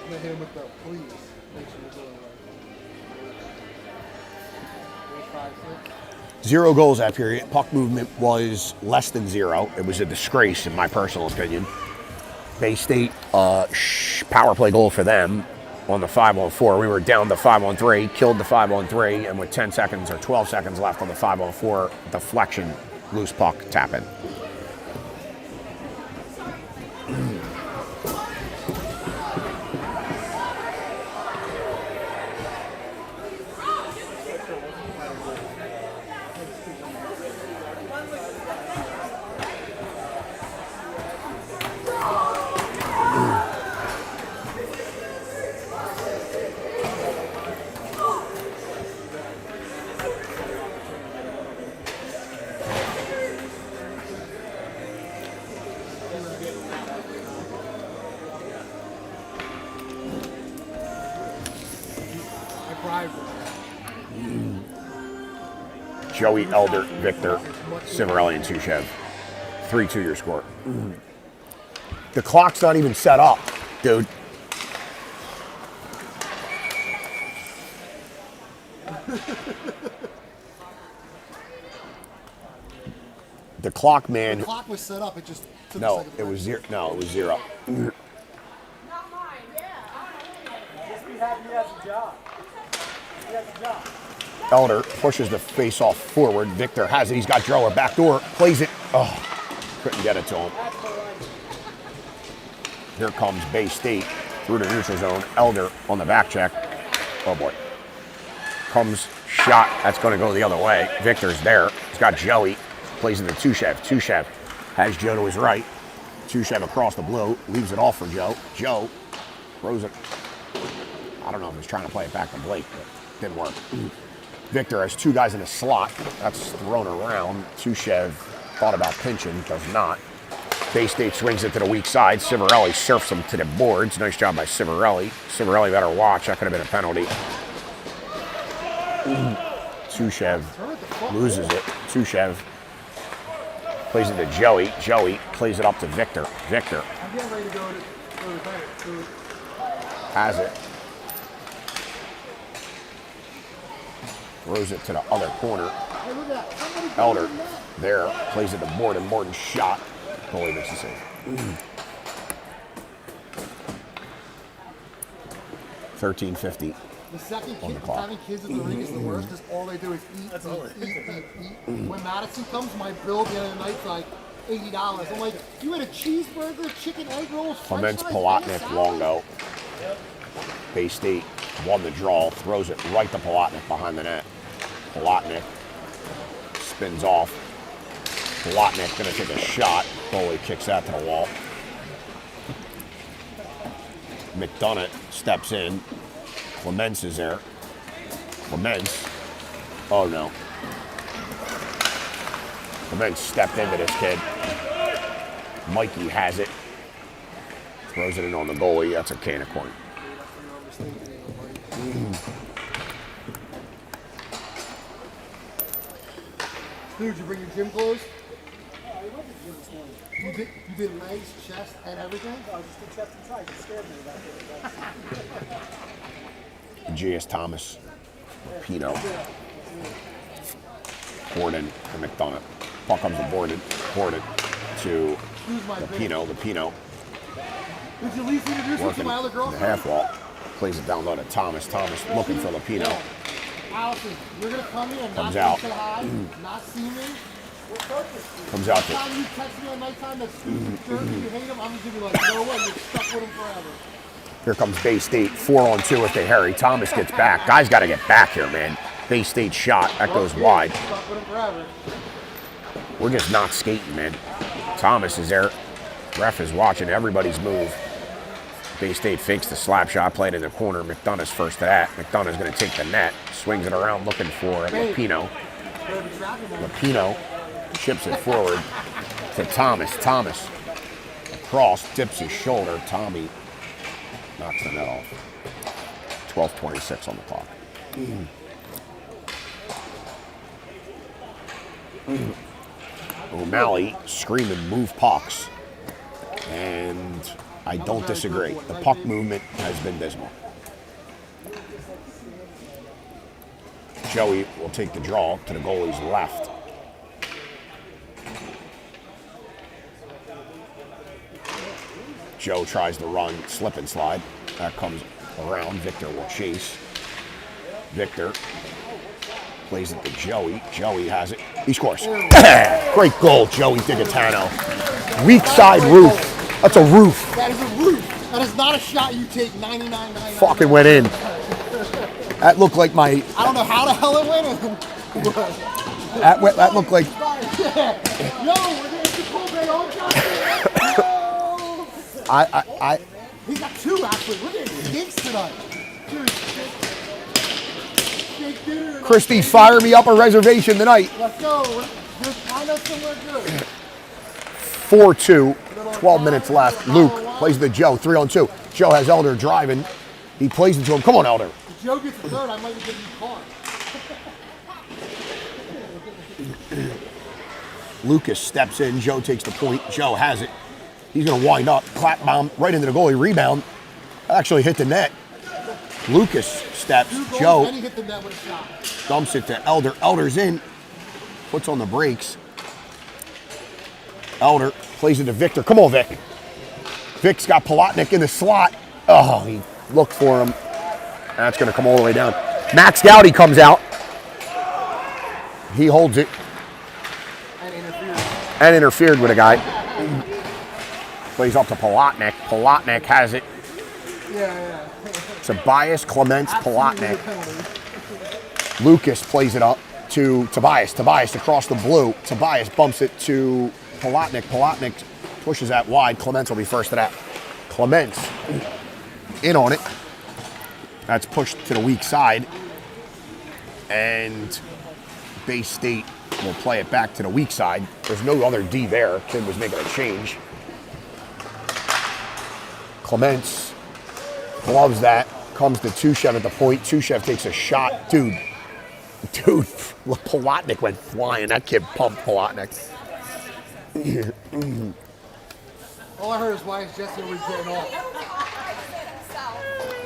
I'm gonna hit him with the please. Make sure you're doing it right. 8, 5, 6. 0 goals that period. Puck movement was less than 0. It was a disgrace, in my personal opinion. Bay State, power play goal for them on the 5-on-4. We were down to 5-on-3, killed the 5-on-3, and with 10 seconds or 12 seconds left on the 5-on-4, deflection, loose puck, tap in. Joey, Elder, Victor, Civarelli, and Tushev. 3-2 your score. The clock's not even set up, dude. The clock, man. The clock was set up. It just took a No, second. it was 0. No, it was 0. Not mine, yeah. Just be happy he has a job. He has a job. Elder pushes the face-off forward. Victor has it. He's got Drower. Back door. Plays it. Oh, couldn't get it to him. Here comes Bay State through the neutral zone. Elder on the back check. Oh, boy. Comes shot. That's going to go the other way. Victor's there. He's got Joey. Plays into Tushev. Tushev has Joe to his right. Tushev across the blue. Leaves it off for Joe. Joe throws it. I don't know if he's trying to play it back to Blake, but it didn't work. Victor has 2 guys in the slot. That's thrown around. Tushev thought about pinching, does not. Bay State swings it to the weak side. Civarelli surfs him to the boards. Nice job by Civarelli. Civarelli better watch. That could have been a penalty. Tushev loses it. Tushev plays it to Joey. Joey plays it up to Victor. Victor I'm getting ready to go to the bank. has it. Throws it to the other corner. Hey, look at that. Somebody Elder there plays it to Morton. Morton shot. Goalie makes the save. 13:50. The second On the kid, clock. having kids in the ring is the worst because all they do is eat. When Madison comes, my bill at the end of the night's like $80. I'm like, you had a cheeseburger, chicken, egg rolls, french Clements, fries, Palatnik, and a salad?" Longo. Bay State won the draw. Throws it right to Palatnik behind the net. Palatnik spins off. Palatnik gonna take a shot. Goalie kicks that to the wall. McDonough steps in. Clements is there. Clements. Oh no. Clements stepped into this kid. Mikey has it. Throws it in on the goalie. That's a can of corn. Dude, did you bring your gym clothes? You did legs, chest, and everything? I just did chest and thighs. It scared me about it. J.S. Thomas, Pino, Gordon, and McDonough. Puck comes to Gordon to the Pino. Did you at least introduce me to Working my other the girlfriend? half wall. Plays it down low to Thomas. Thomas looking for Lapino. Allison, you're going to come here and Comes not out. say hi, not see me. Comes out Next to time you text me at nighttime that's stupid jerk and you hate him, I'm going to be like, no way, you're stuck with him forever. Here comes Bay State, 4-on-2 if they hurry. Thomas gets back. Guys got to get back here, man. Bay State shot. That goes wide. Stuck with him forever. We're just not skating, man. Thomas is there. Ref is watching everybody's move. Bay State fakes the slap shot, played in the corner. McDonough's first to that. McDonough's going to take the net. Swings it around looking for Lapino. Lapino chips it forward to Thomas. Thomas across, dips his shoulder. Tommy knocks the net off. 12:26 on the clock. O'Malley screaming, move pucks. And I don't disagree. The puck movement has been dismal. Joey will take the draw to the goalie's left. Joe tries to run, slip and slide. That comes around. Victor will chase. Victor plays it to Joey. Joey has it. He scores. Great goal, Joey Digatano. Weak side roof. That's a roof. That is a roof. That is not a shot you take 99.99. Fucking went in. That looked like my. I don't know how the hell it went in. That looked like. Yo, we're going to pull Bay on I. He's got two actually. We're getting stinks tonight. Dude, steak dinner. Christy, fire me up a reservation tonight. Let's go. Just find us somewhere good. 4-2. 12 minutes left. Luke plays the Joe. 3-on-2. Joe has Elder driving. He plays it to him. Come on, Elder. If Joe gets the third, I might give him a car. Lucas steps in. Joe takes the point. Joe has it. He's going to wind up. Clap bomb right into the goalie. Rebound. Actually hit the net. Lucas steps. Joe Then he hit the net with a shot. dumps it to Elder. Elder's in. Puts on the brakes. Elder plays it to Victor. Come on, Vic. Vic's got Palatnik in the slot. Oh, he looked for him. That's going to come all the way down. Max Gowdy comes out. He holds it. And interfered with a guy. Plays up to Palatnik. Palatnik has it. Yeah. Tobias, Clements, Palatnik. Lucas plays it up to Tobias. Tobias across the blue. Tobias bumps it to Palatnik. Palatnik pushes that wide. Clements will be first to that. Clements in on it. That's pushed to the weak side. And Bay State will play it back to the weak side. There's no other D there. Kid was making a change. Clements gloves that. Comes to Tushev at the point. Tushev takes a shot. Dude, Palatnik went flying. That kid pumped Palatnik. All I heard is why is Jesse always getting off.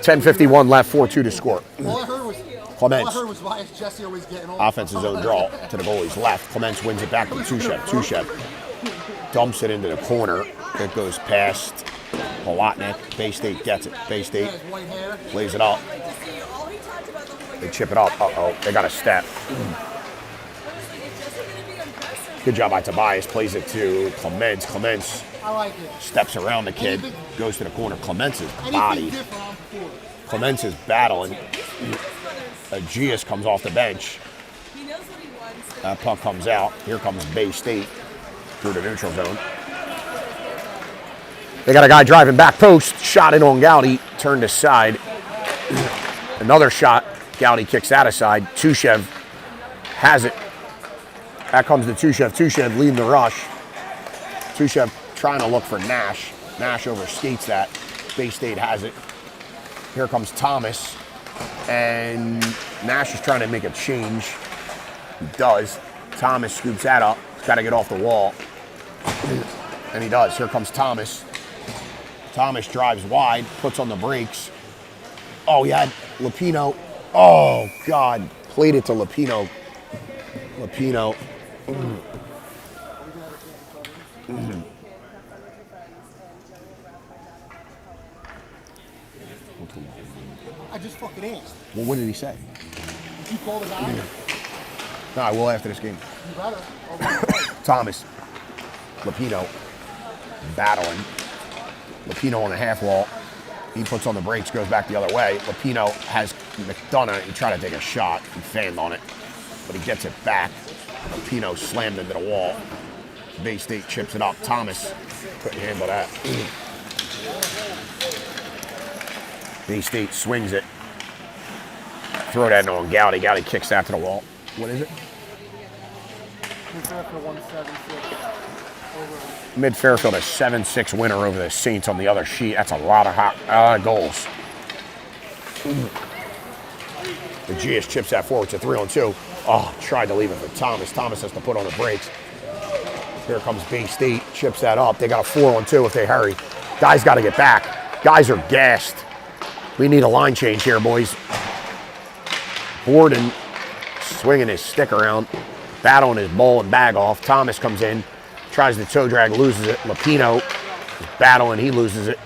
10:51 left, 4-2 to score. All I heard Clements. was why is Jesse always getting off. Offense's own draw to the goalie's left. Clements wins it back to Tushev. Tushev dumps it into the corner. It goes past Palatnik. Bay State gets it. Bay State His white hair. plays it up. They chip it up. Uh-oh, they got a step. Good job by Tobias. Plays it to Clements. Clements I like it. steps around the kid. Goes to the corner. Clements' body. Anything different, I'm for it. Clements is battling. Aegeus comes off the bench. That puck comes out. Here comes Bay State through the neutral zone. They got a guy driving back post. Shot it on Gowdy. Turned aside. Another shot. Gowdy kicks that aside. Tushev has it. That comes to Tushev. Tushev leading the rush. Tushev trying to look for Nash. Nash overskates that. Bay State has it. Here comes Thomas. And Nash is trying to make a change. He does. Thomas scoops that up. He's got to get off the wall. And he does. Here comes Thomas. Thomas drives wide, puts on the brakes. Oh, he had Lapino. Oh, God. Played it to Lapino. Lapino. I just fucking asked. Well, what did he say? You called his eye? No, I will after this game. You better. Thomas. Lapino. Battling. Lapino on the half wall. He puts on the brakes, goes back the other way. Lapino has McDonough. He tried to take a shot. He fanned on it. But he gets it back. Lapino slammed into the wall. Bay State chips it up. Thomas couldn't handle that. Bay State swings it. Throw that on Gowdy. Gowdy kicks that to the wall. What is it? Mid Fairfield a 7-6 winner over the Saints on the other sheet. That's a lot of goals. The GS chips that forward to 3-on-2. Oh, tried to leave it for Thomas. Thomas has to put on the brakes. Here comes Bay State. Chips that up. They got a 4-on-2 if they hurry. Guys got to get back. Guys are gassed. We need a line change here, boys. Borden swinging his stick around, battling his ball and bag off. Thomas comes in, tries the toe drag, loses it. Lapino is battling, he loses it.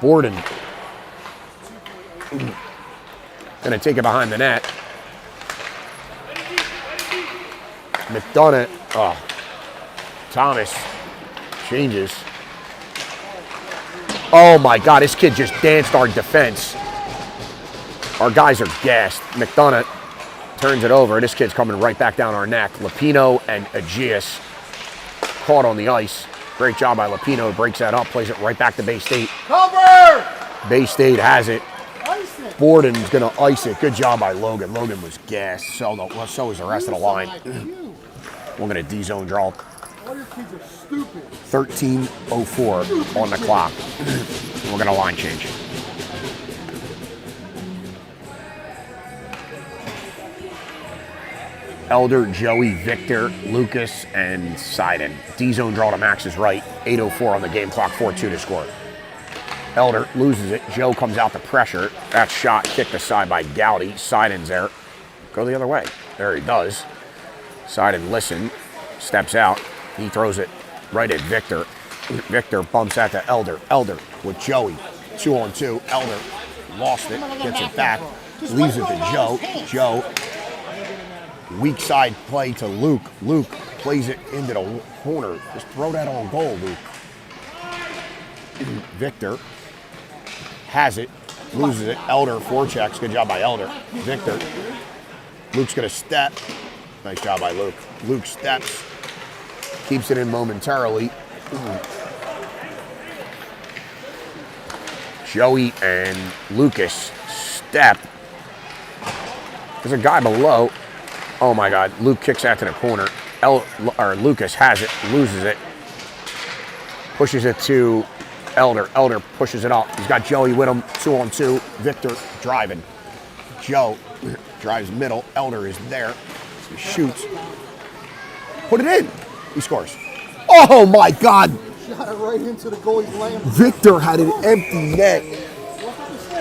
Borden gonna take it behind the net. McDonough, Thomas changes. Oh my God, this kid just danced our defense. Our guys are gassed. McDonough turns it over. This kid's coming right back down our neck. Lapino and Aegeus caught on the ice. Great job by Lapino. Breaks that up, plays it right back to Bay State. Cover! Bay State has it. Ice it. Borden's going to ice it. Good job by Logan. Logan was gassed. So was the rest of the line. We're going to D-zone draw. All your kids are stupid. 13:04 on the clock. We're going to line change. Elder, Joey, Victor, Lucas, and Seiden. D-zone draw to Max's right. 8:04 on the game clock, 4-2 to score. Elder loses it. Joe comes out to pressure. That shot kicked aside by Gowdy. Seiden's there. Go the other way. There he does. Seiden listen. Steps out. He throws it right at Victor. Victor bumps that to Elder. Elder with Joey. 2-on-2. Elder lost it. Gets it back. Leaves it to Joe. Joe. Weak side play to Luke. Luke plays it into the corner. Just throw that on goal, Luke. Victor has it. Loses it. Elder forechecks. Good job by Elder. Victor. Luke's going to step. Nice job by Luke. Luke steps. Keeps it in momentarily. Joey and Lucas step. There's a guy below. Oh my God, Luke kicks that to the corner. Lucas has it, loses it. Pushes it to Elder. Elder pushes it up. He's got Joey with him, 2-on-2. Victor driving. Joe drives middle. Elder is there. He shoots. Put it in. He scores. Oh my God. Shot it right into the goalie's lamp. Victor had an empty net.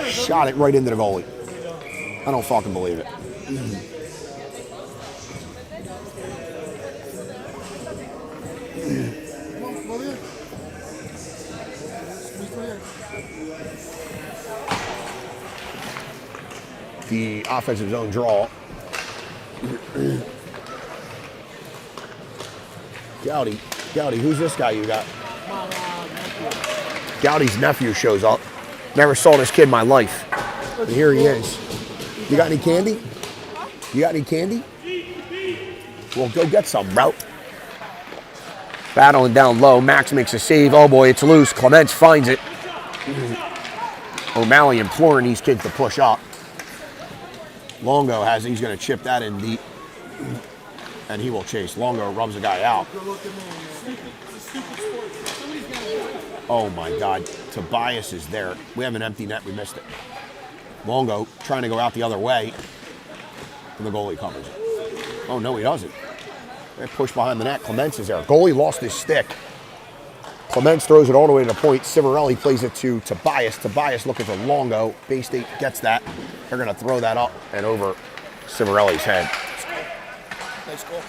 Shot it right into the goalie. I don't fucking believe it. The offensive zone draw. Gowdy, who's this guy you got? Gowdy's nephew shows up. Never saw this kid in my life. And here he is. You got any candy? You got any candy? Well, go get some, bro. Battling down low. Max makes a save. Oh, boy, it's loose. Clements finds it. O'Malley imploring these kids to push up. Longo he's going to chip that in deep. And he will chase. Longo rubs the guy out. Oh, my God. Tobias is there. We have an empty net. We missed it. Longo trying to go out the other way. And the goalie covers it. Oh, no, he doesn't. They push behind the net. Clements is there. Goalie lost his stick. Clements throws it all the way to the point. Civarelli plays it to Tobias. Tobias looking for Longo. Bay State gets that. They're going to throw that up and over Civarelli's head. Nice goal.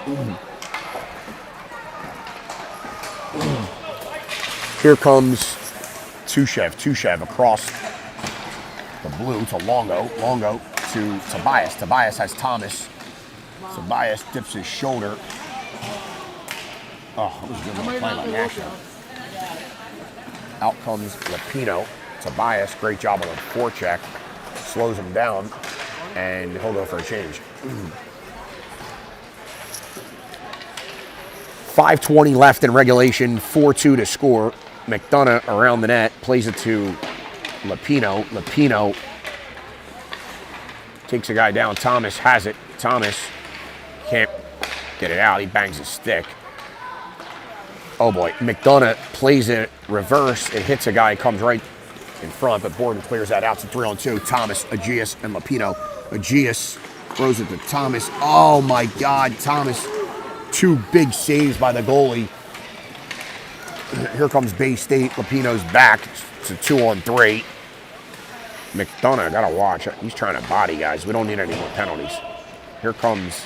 Yeah. Here comes Tushev across the blue to Longo. Longo to Tobias. Tobias has Thomas. Tobias dips his shoulder. Oh, that was a good little play by Nashville. Out comes Lapino. Tobias, great job on the forecheck. Slows him down, and he'll go for a change. 5:20 left in regulation, 4-2 to score. McDonough around the net, plays it to Lapino. Lapino takes a guy down. Thomas has it. Thomas can't get it out. He bangs his stick. Oh boy, McDonough plays it reverse. It hits a guy, comes right in front, but Borden clears that out. It's a 3-on-2. Thomas, Aegeus, and Lapino. Aegeus throws it to Thomas. Oh my God, Thomas. 2 big saves by the goalie. Here comes Bay State. Lapino's back. It's a 2-on-3. McDonough, gotta watch. He's trying to body guys. We don't need any more penalties. Here comes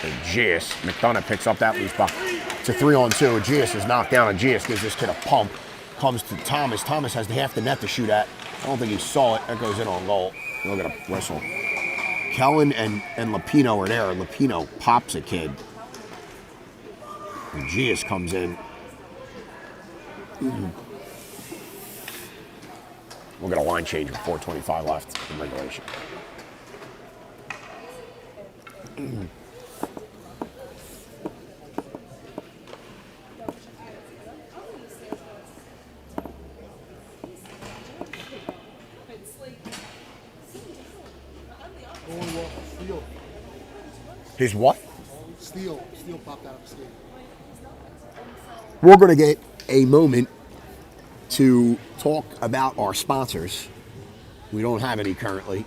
Aegeus. McDonough picks up that loose puck. It's a 3-on-2. Aegeus is knocked down. Aegeus gives this kid a pump. Comes to Thomas. Thomas has half the net to shoot at. I don't think he saw it. That goes in on goal. Look at a whistle. Kellen and Lapino are there. Lapino pops a kid. Aegeus comes in. We'll get a line change with 4:25 left in regulation. His what? Steel popped out of his skate. We're going to get a moment to talk about our sponsors. We don't have any currently.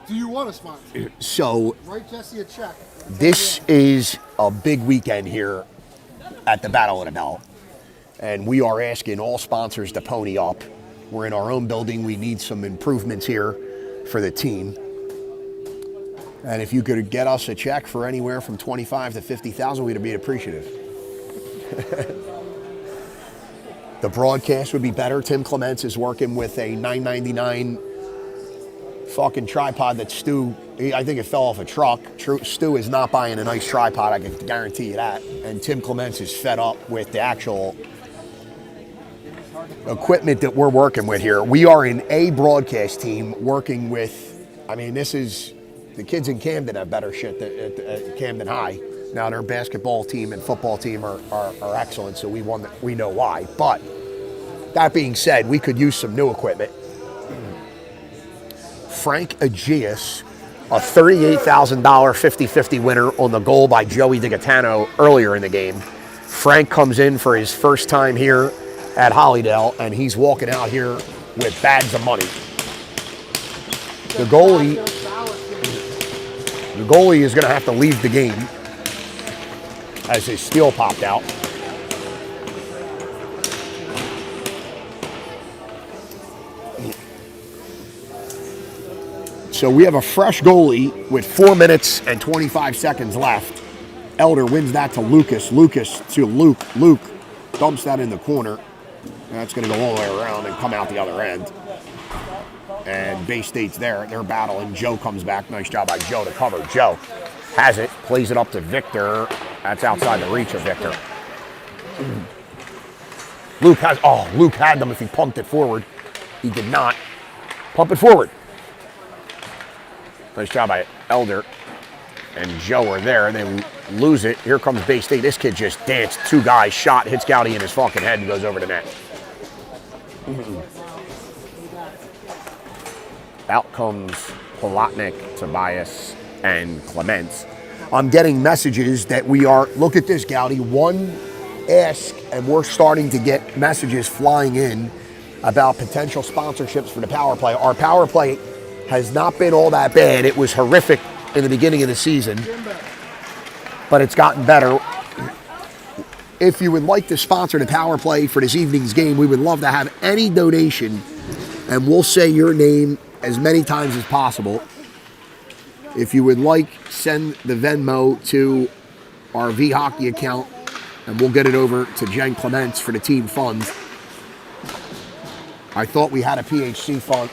Do you want a sponsor? So, Write Jesse a check. this is a big weekend here at the Battle of the Bell. And we are asking all sponsors to pony up. We're in our own building. We need some improvements here for the team. And if you could get us a check for anywhere from $25,000 to $50,000, we'd be appreciative. The broadcast would be better. Tim Clements is working with a $9.99 fucking tripod that Stu, I think it fell off a truck. Stu is not buying a nice tripod, I can guarantee you that. And Tim Clements is fed up with the actual equipment that we're working with here. We are an A broadcast team working with, I mean, this is, the kids in Camden have better shit at Camden High. Now their basketball team and football team are excellent, so we know why. But that being said, we could use some new equipment. Frank Aegeus, a $38,000 50-50 winner on the goal by Joey DiGaetano earlier in the game. Frank comes in for his first time here at Hollydale, and he's walking out here with bags of money. The goalie is going to have to leave the game as his steel popped out. So we have a fresh goalie with 4 minutes and 25 seconds left. Elder wins that to Lucas. Lucas to Luke. Luke dumps that in the corner. That's going to go all the way around and come out the other end. And Bay State's there. They're battling. Joe comes back. Nice job by Joe to cover. Joe has it. Plays it up to Victor. That's outside the reach of Victor. Luke had them if he pumped it forward. He did not. Pump it forward. Nice job by Elder. and Joe are there. They lose it. Here comes Bay State. This kid just danced. 2 guys, shot, hits Gowdy in his fucking head and goes over the net. Out comes Palatnik, Tobias, and Clements. I'm getting messages that we are, look at this, Gowdy, one ask, and we're starting to get messages flying in about potential sponsorships for the power play. Our power play has not been all that bad. It was horrific in the beginning of the season, but it's gotten better. If you would like to sponsor the power play for this evening's game, we would love to have any donation, and we'll say your name as many times as possible. If you would like, send the Venmo to our V Hockey account, and we'll get it over to Jen Clements for the team fund. I thought we had a PHC fund,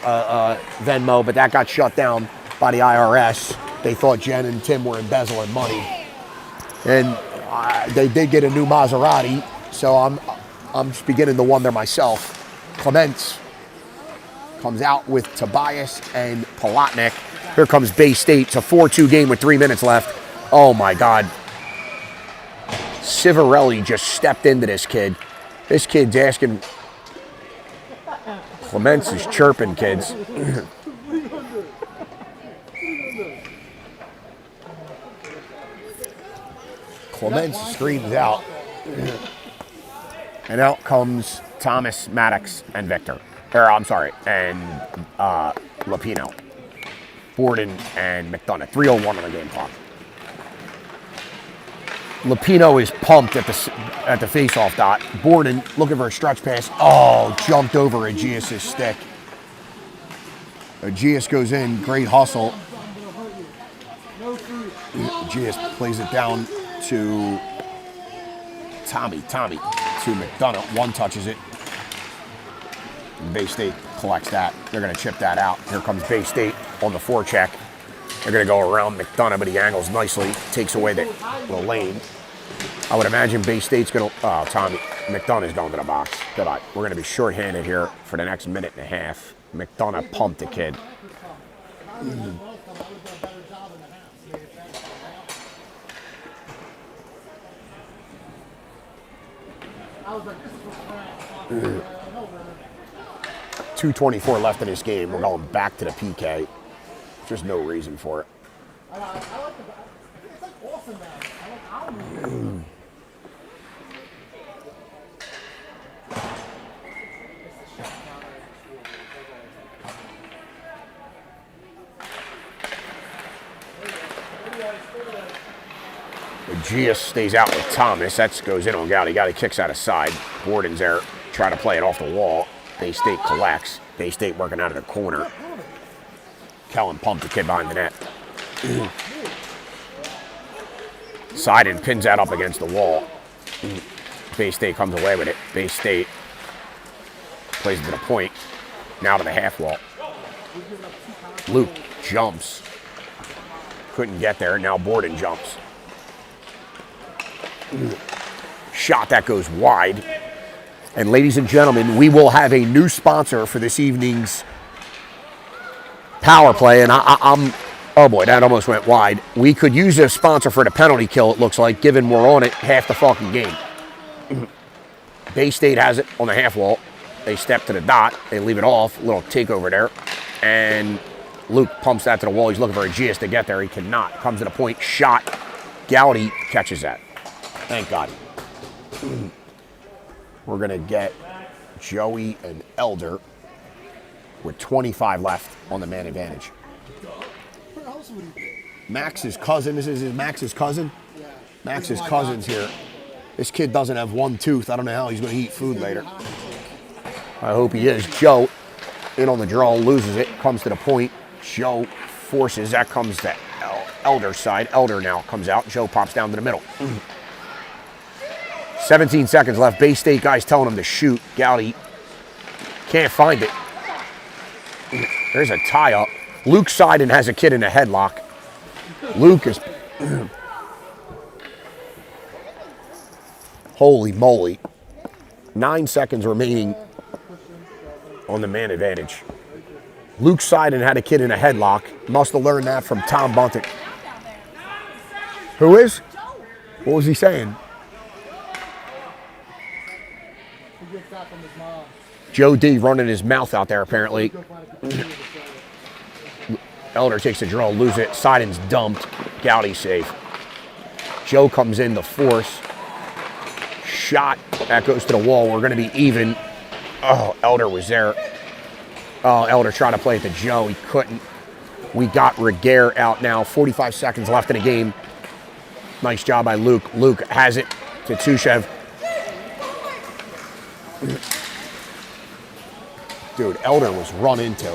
Venmo, but that got shut down by the IRS. They thought Jen and Tim were embezzling money, and they did get a new Maserati, so I'm just beginning to wonder myself. Clements comes out with Tobias and Palatnik. Here comes Bay State. It's a 4-2 game with 3 minutes left. Oh, my God. Civarelli just stepped into this kid. This kid's asking. Clements is chirping, kids. Clements screams out. And out comes Thomas, Maddox, and Victor. And Lapino. Borden and McDonough. 3:01 on the game clock. Lapino is pumped at the face-off dot. Borden looking for a stretch pass. Oh, jumped over Aegeus' stick. Aegeus goes in. Great hustle. Aegeus plays it down to Tommy to McDonough. One touches it. Bay State collects that. They're going to chip that out. Here comes Bay State on the forecheck. They're going to go around McDonough, but he angles nicely, takes away the lane. I would imagine Bay State's going to, McDonough's going to the box. Goodbye. We're going to be shorthanded here for the next minute and a half. McDonough pumped the kid. Mm. 2:24 left in this game. We're going back to the PK. There's no reason for it. Aegeus stays out with Thomas. That goes in on Gowdy. Gowdy kicks out of side. Borden's there. Try to play it off the wall. Bay State collects. Bay State working out of the corner. Kellen pumped the kid behind the net. Sidon pins that up against the wall. Bay State comes away with it. Bay State plays it to the point. Now to the half wall. Luke jumps. Couldn't get there. Now Borden jumps. Shot that goes wide. And ladies and gentlemen, we will have a new sponsor for this evening's power play. And I'm oh boy, that almost went wide. We could use a sponsor for the penalty kill, it looks like, given we're on it half the fucking game. Bay State has it on the half wall. They step to the dot. They leave it off. Little takeover there. And Luke pumps that to the wall. He's looking for Aegeus to get there. He cannot. Comes to the point. Shot. Gowdy catches that. Thank God. We're going to get Joey and Elder with 25 left on the man advantage. Max's cousin. This is Max's cousin? Yeah. Max's cousin's here. This kid doesn't have one tooth. I don't know how he's going to eat food later. I hope he is. Joe in on the draw, loses it, comes to the point. Joe forces. That comes to Elder's side. Elder now comes out. Joe pops down to the middle. 17 seconds left. Bay State guys telling him to shoot. Gowdy can't find it. There's a tie-up. Luke Sidon has a kid in a headlock. Luke is... Holy moly. 9 seconds remaining on the man advantage. Luke Sidon had a kid in a headlock. Must have learned that from Tom Bunting. Who is? What was he saying? He gets that from his mom. Joe D running his mouth out there apparently. Go find a computer to say it. Elder takes a draw, lose it. Siden's dumped. Gowdy safe. Joe comes in the force. Shot. That goes to the wall. We're going to be even. Oh, Elder was there. Oh, Elder trying to play it to Joe. He couldn't. We got Reguer out now. 45 seconds left in the game. Nice job by Luke. Luke has it to Tushev. Dude, Elder was run into.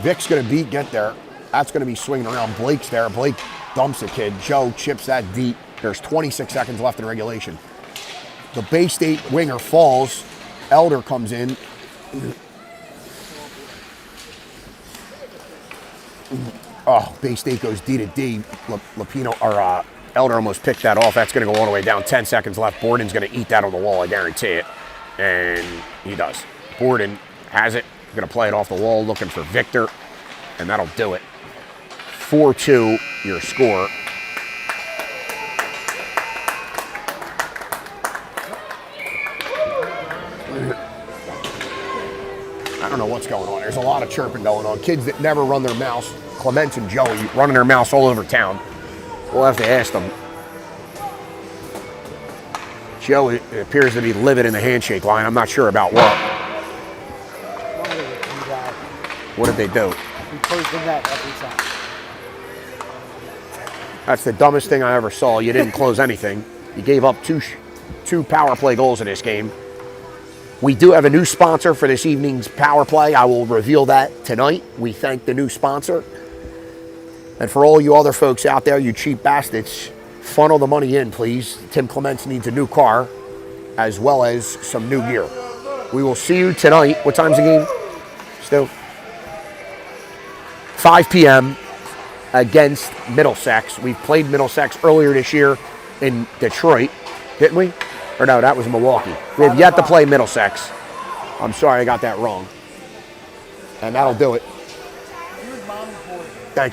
Vic's going to get there. That's going to be swinging around. Blake's there. Blake dumps a kid. Joe chips that deep. There's 26 seconds left in regulation. The Bay State winger falls. Elder comes in. Oh, Bay State goes D to D. Lapino or Elder almost picked that off. That's going to go all the way down. 10 seconds left. Borden's going to eat that on the wall. I guarantee it. And he does. Borden has it. Going to play it off the wall, looking for Victor, and that'll do it. 4-2, your score. I don't know what's going on. There's a lot of chirping going on. Kids that never run their mouths. Clements and Joey running their mouths all over town. We'll have to ask them. Joe appears to be livid in the handshake line. I'm not sure about what. What did they do? We closed the net every time. That's the dumbest thing I ever saw. You didn't close anything. You gave up two power play goals in this game. We do have a new sponsor for this evening's power play. I will reveal that tonight. We thank the new sponsor. And for all you other folks out there, you cheap bastards, funnel the money in, please. Tim Clements needs a new car, as well as some new gear. We will see you tonight. What time's the game? Still 5 p.m. against Middlesex. We've played Middlesex earlier this year in Detroit, didn't we? Or no, that was Milwaukee. We have yet to play Middlesex. I'm sorry I got that wrong. And that'll do it.